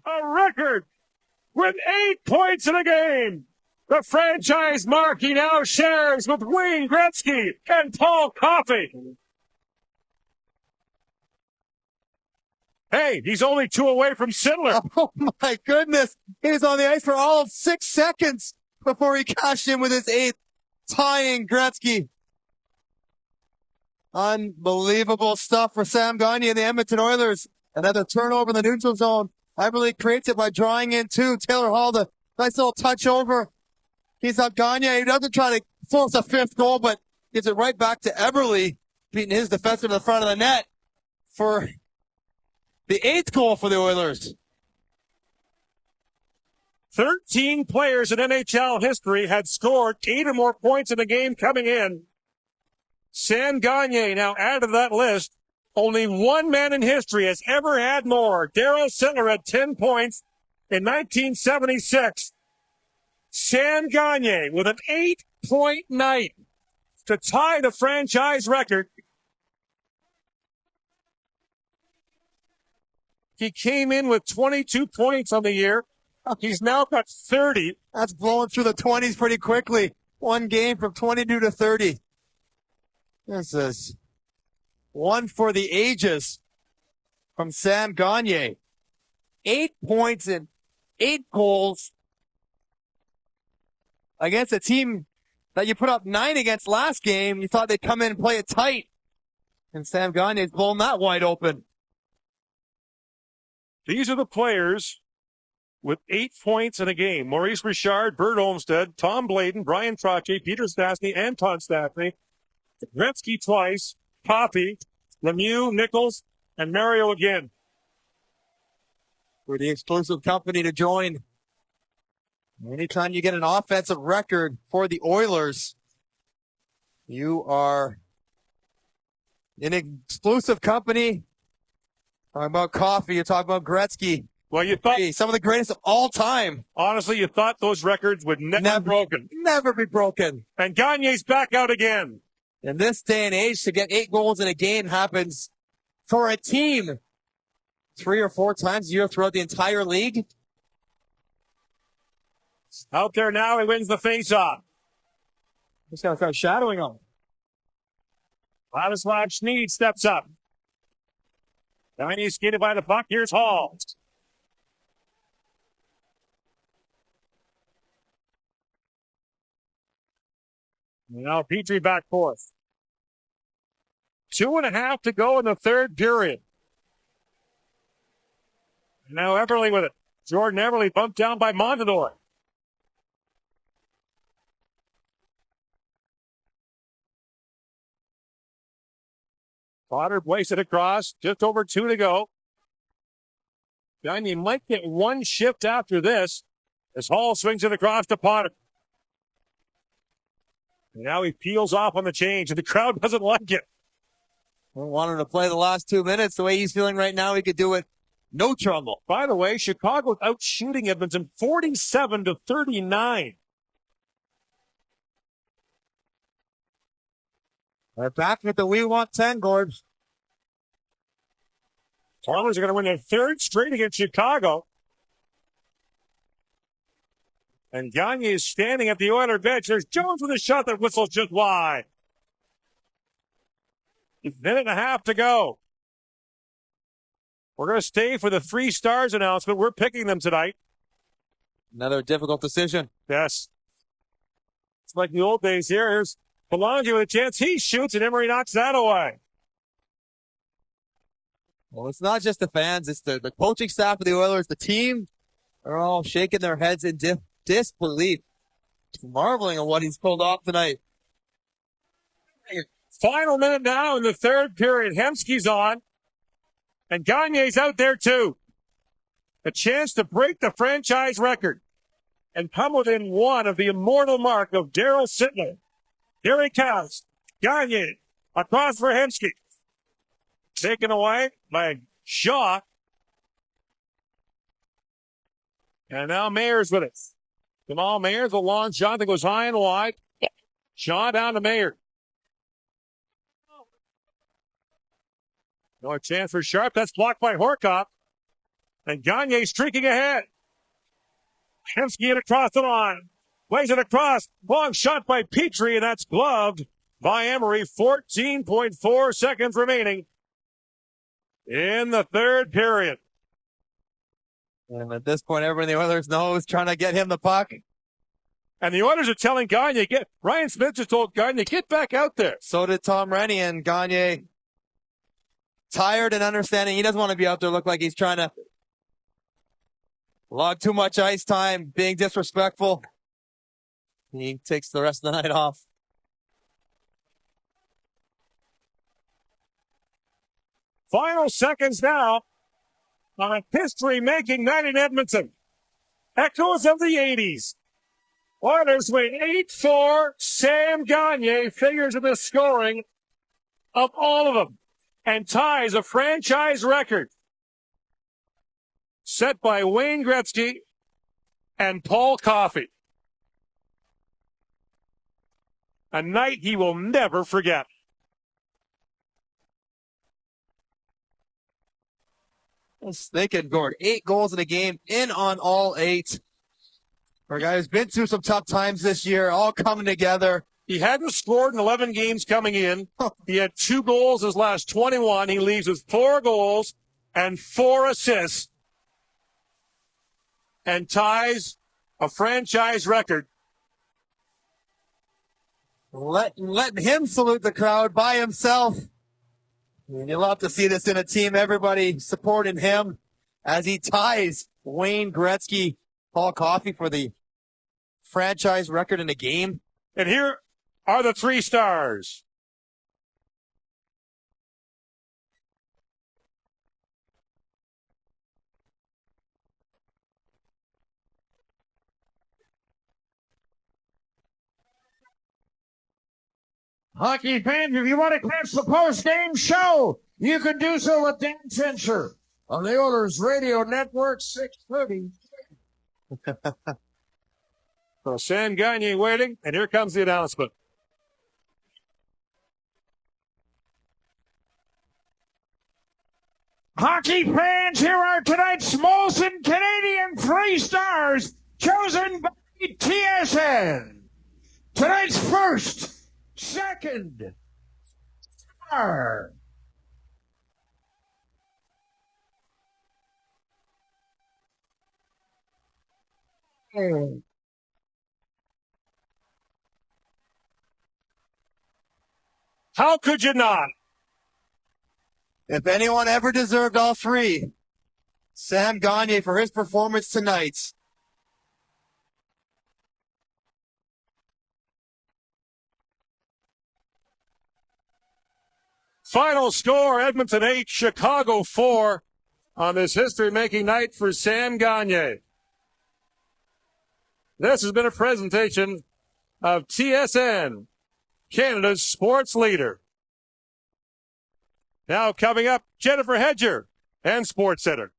A record with 8 points in a game. The franchise mark he now shares with Wayne Gretzky and Paul Coffey. Hey, he's only 2 away from Sittler. Oh, my goodness. He was on the ice for all of 6 seconds before he cashed in with his 8th, tying Gretzky. Unbelievable stuff for Sam Gagner and the Edmonton Oilers. Another turnover in the neutral zone. Eberle creates it by drawing in 2. Taylor Hall, the nice little touch over. He's up Gagner. He doesn't try to force a 5th goal, but gives it right back to Eberle, beating his defenseman to the front of the net for the 8th goal for the Oilers. 13 players in NHL history had scored 8 or more points in a game coming in. Sam Gagner now added to that list. Only one man in history has ever had more. Darryl Sittler had 10 points in 1976. Sam Gagner with an 8-point night to tie the franchise record. He came in with 22 points on the year. He's now got 30. That's blowing through the 20s pretty quickly. One game from 22 to 30. This is one for the ages from Sam Gagner. 8 points and 8 goals against a team that you put up 9 against last game. You thought they'd come in and play it tight. And Sam Gagne's blown that wide open. These are the players with 8 points in a game. Maurice Richard, Bert Olmsted, Tom Bladen, Brian Trottier, Peter Stastny, Anton Stastny, Gretzky twice, Poppy, Lemieux, Nichols, and Mario again. For the exclusive company to join. Anytime you get an offensive record for the Oilers, you are in exclusive company. Talking about coffee, you're talking about Gretzky. Well, you thought, some of the greatest of all time. honestly, you thought those records would never be broken. Never be broken. And Gagne's back out again. In this day and age, to get 8 goals in a game happens for a team 3 or 4 times a year throughout the entire league. Out there now, he wins the faceoff. Just gotta start shadowing him. Vladislav Sneed steps up. Gagne skated by the puck. Here's Hall. Now Petrie back forth. 2.5 to go in the third period. Now Everly with it. Jordan Everly bumped down by Montador. Potter plays it across. Just over 2 to go. Gagne might get one shift after this as Hall swings it across to Potter. And now he peels off on the change, and the crowd doesn't like it. We want him to play the last 2 minutes. The way he's feeling right now, he could do it no trouble. By the way, Chicago's out shooting Edmonton 47-39. They're back at the We Want 10, Gord. Oilers are going to win their 3rd straight against Chicago. And Gagne is standing at the Oiler bench. There's Jones with a shot that whistles just wide. A minute and a half to go. We're going to stay for the 3 stars announcement. We're picking them tonight. Another difficult decision. Yes. It's like the old days here. Here's Belanger with a chance. He shoots, and Emery knocks that away. Well, it's not just the fans. It's the coaching staff of the Oilers. The team are all shaking their heads in disbelief, marveling at what he's pulled off tonight. Final minute now in the third period. Hemsky's on, and Gagne's out there too. A chance to break the franchise record and come within 1 of the immortal mark of Darryl Sittler. Here he comes. Gagne across for Hemsky. Taken away by Shaw. And now Mayer's with it. Jamal Mayer's a long shot that goes high and wide. Shaw down to Mayer. No chance for Sharp. That's blocked by Horcoff. And Gagne streaking ahead. Hemsky in across the line. Lays it across. Long shot by Petrie, and that's gloved by Emery. 14.4 seconds remaining in the third period. And at this point, everyone in the Oilers knows trying to get him the puck. And the Oilers are telling Gagne, Ryan Smith just told Gagne, get back out there. So did Tom Rennie, and Gagne, tired and understanding he doesn't want to be out there, look like he's trying to log too much ice time, being disrespectful. He takes the rest of the night off. Final seconds now on a history-making night in Edmonton. Echoes of the 80s. Oilers win 8-4. Sam Gagner figures in the scoring of all of them and ties a franchise record set by Wayne Gretzky and Paul Coffey. A night he will never forget. Let's think it, Gord. 8 goals in a game, in on all 8. For a guy who's been through some tough times this year, all coming together. He hadn't scored in 11 games coming in. He had 2 goals his last 21. He leaves with 4 goals and 4 assists and ties a franchise record letting him salute the crowd by himself. And you'll love to see this in a team. Everybody supporting him as he ties Wayne Gretzky, Paul Coffey for the franchise record in a game. And here are the 3 stars. Hockey fans, if you want to catch the post-game show, you can do so with Dan Fincher on the Oilers Radio Network, 6:30. So Sam Gagner waiting, and here comes the announcement. Hockey fans, here are tonight's Molson Canadian 3 stars chosen by TSN. Tonight's first, second star. How could you not? If anyone ever deserved all 3, Sam Gagner for his performance tonight. Final score, Edmonton 8, Chicago 4 on this history-making night for Sam Gagner. This has been a presentation of TSN, Canada's sports leader. Now coming up, Jennifer Hedger and SportsCenter.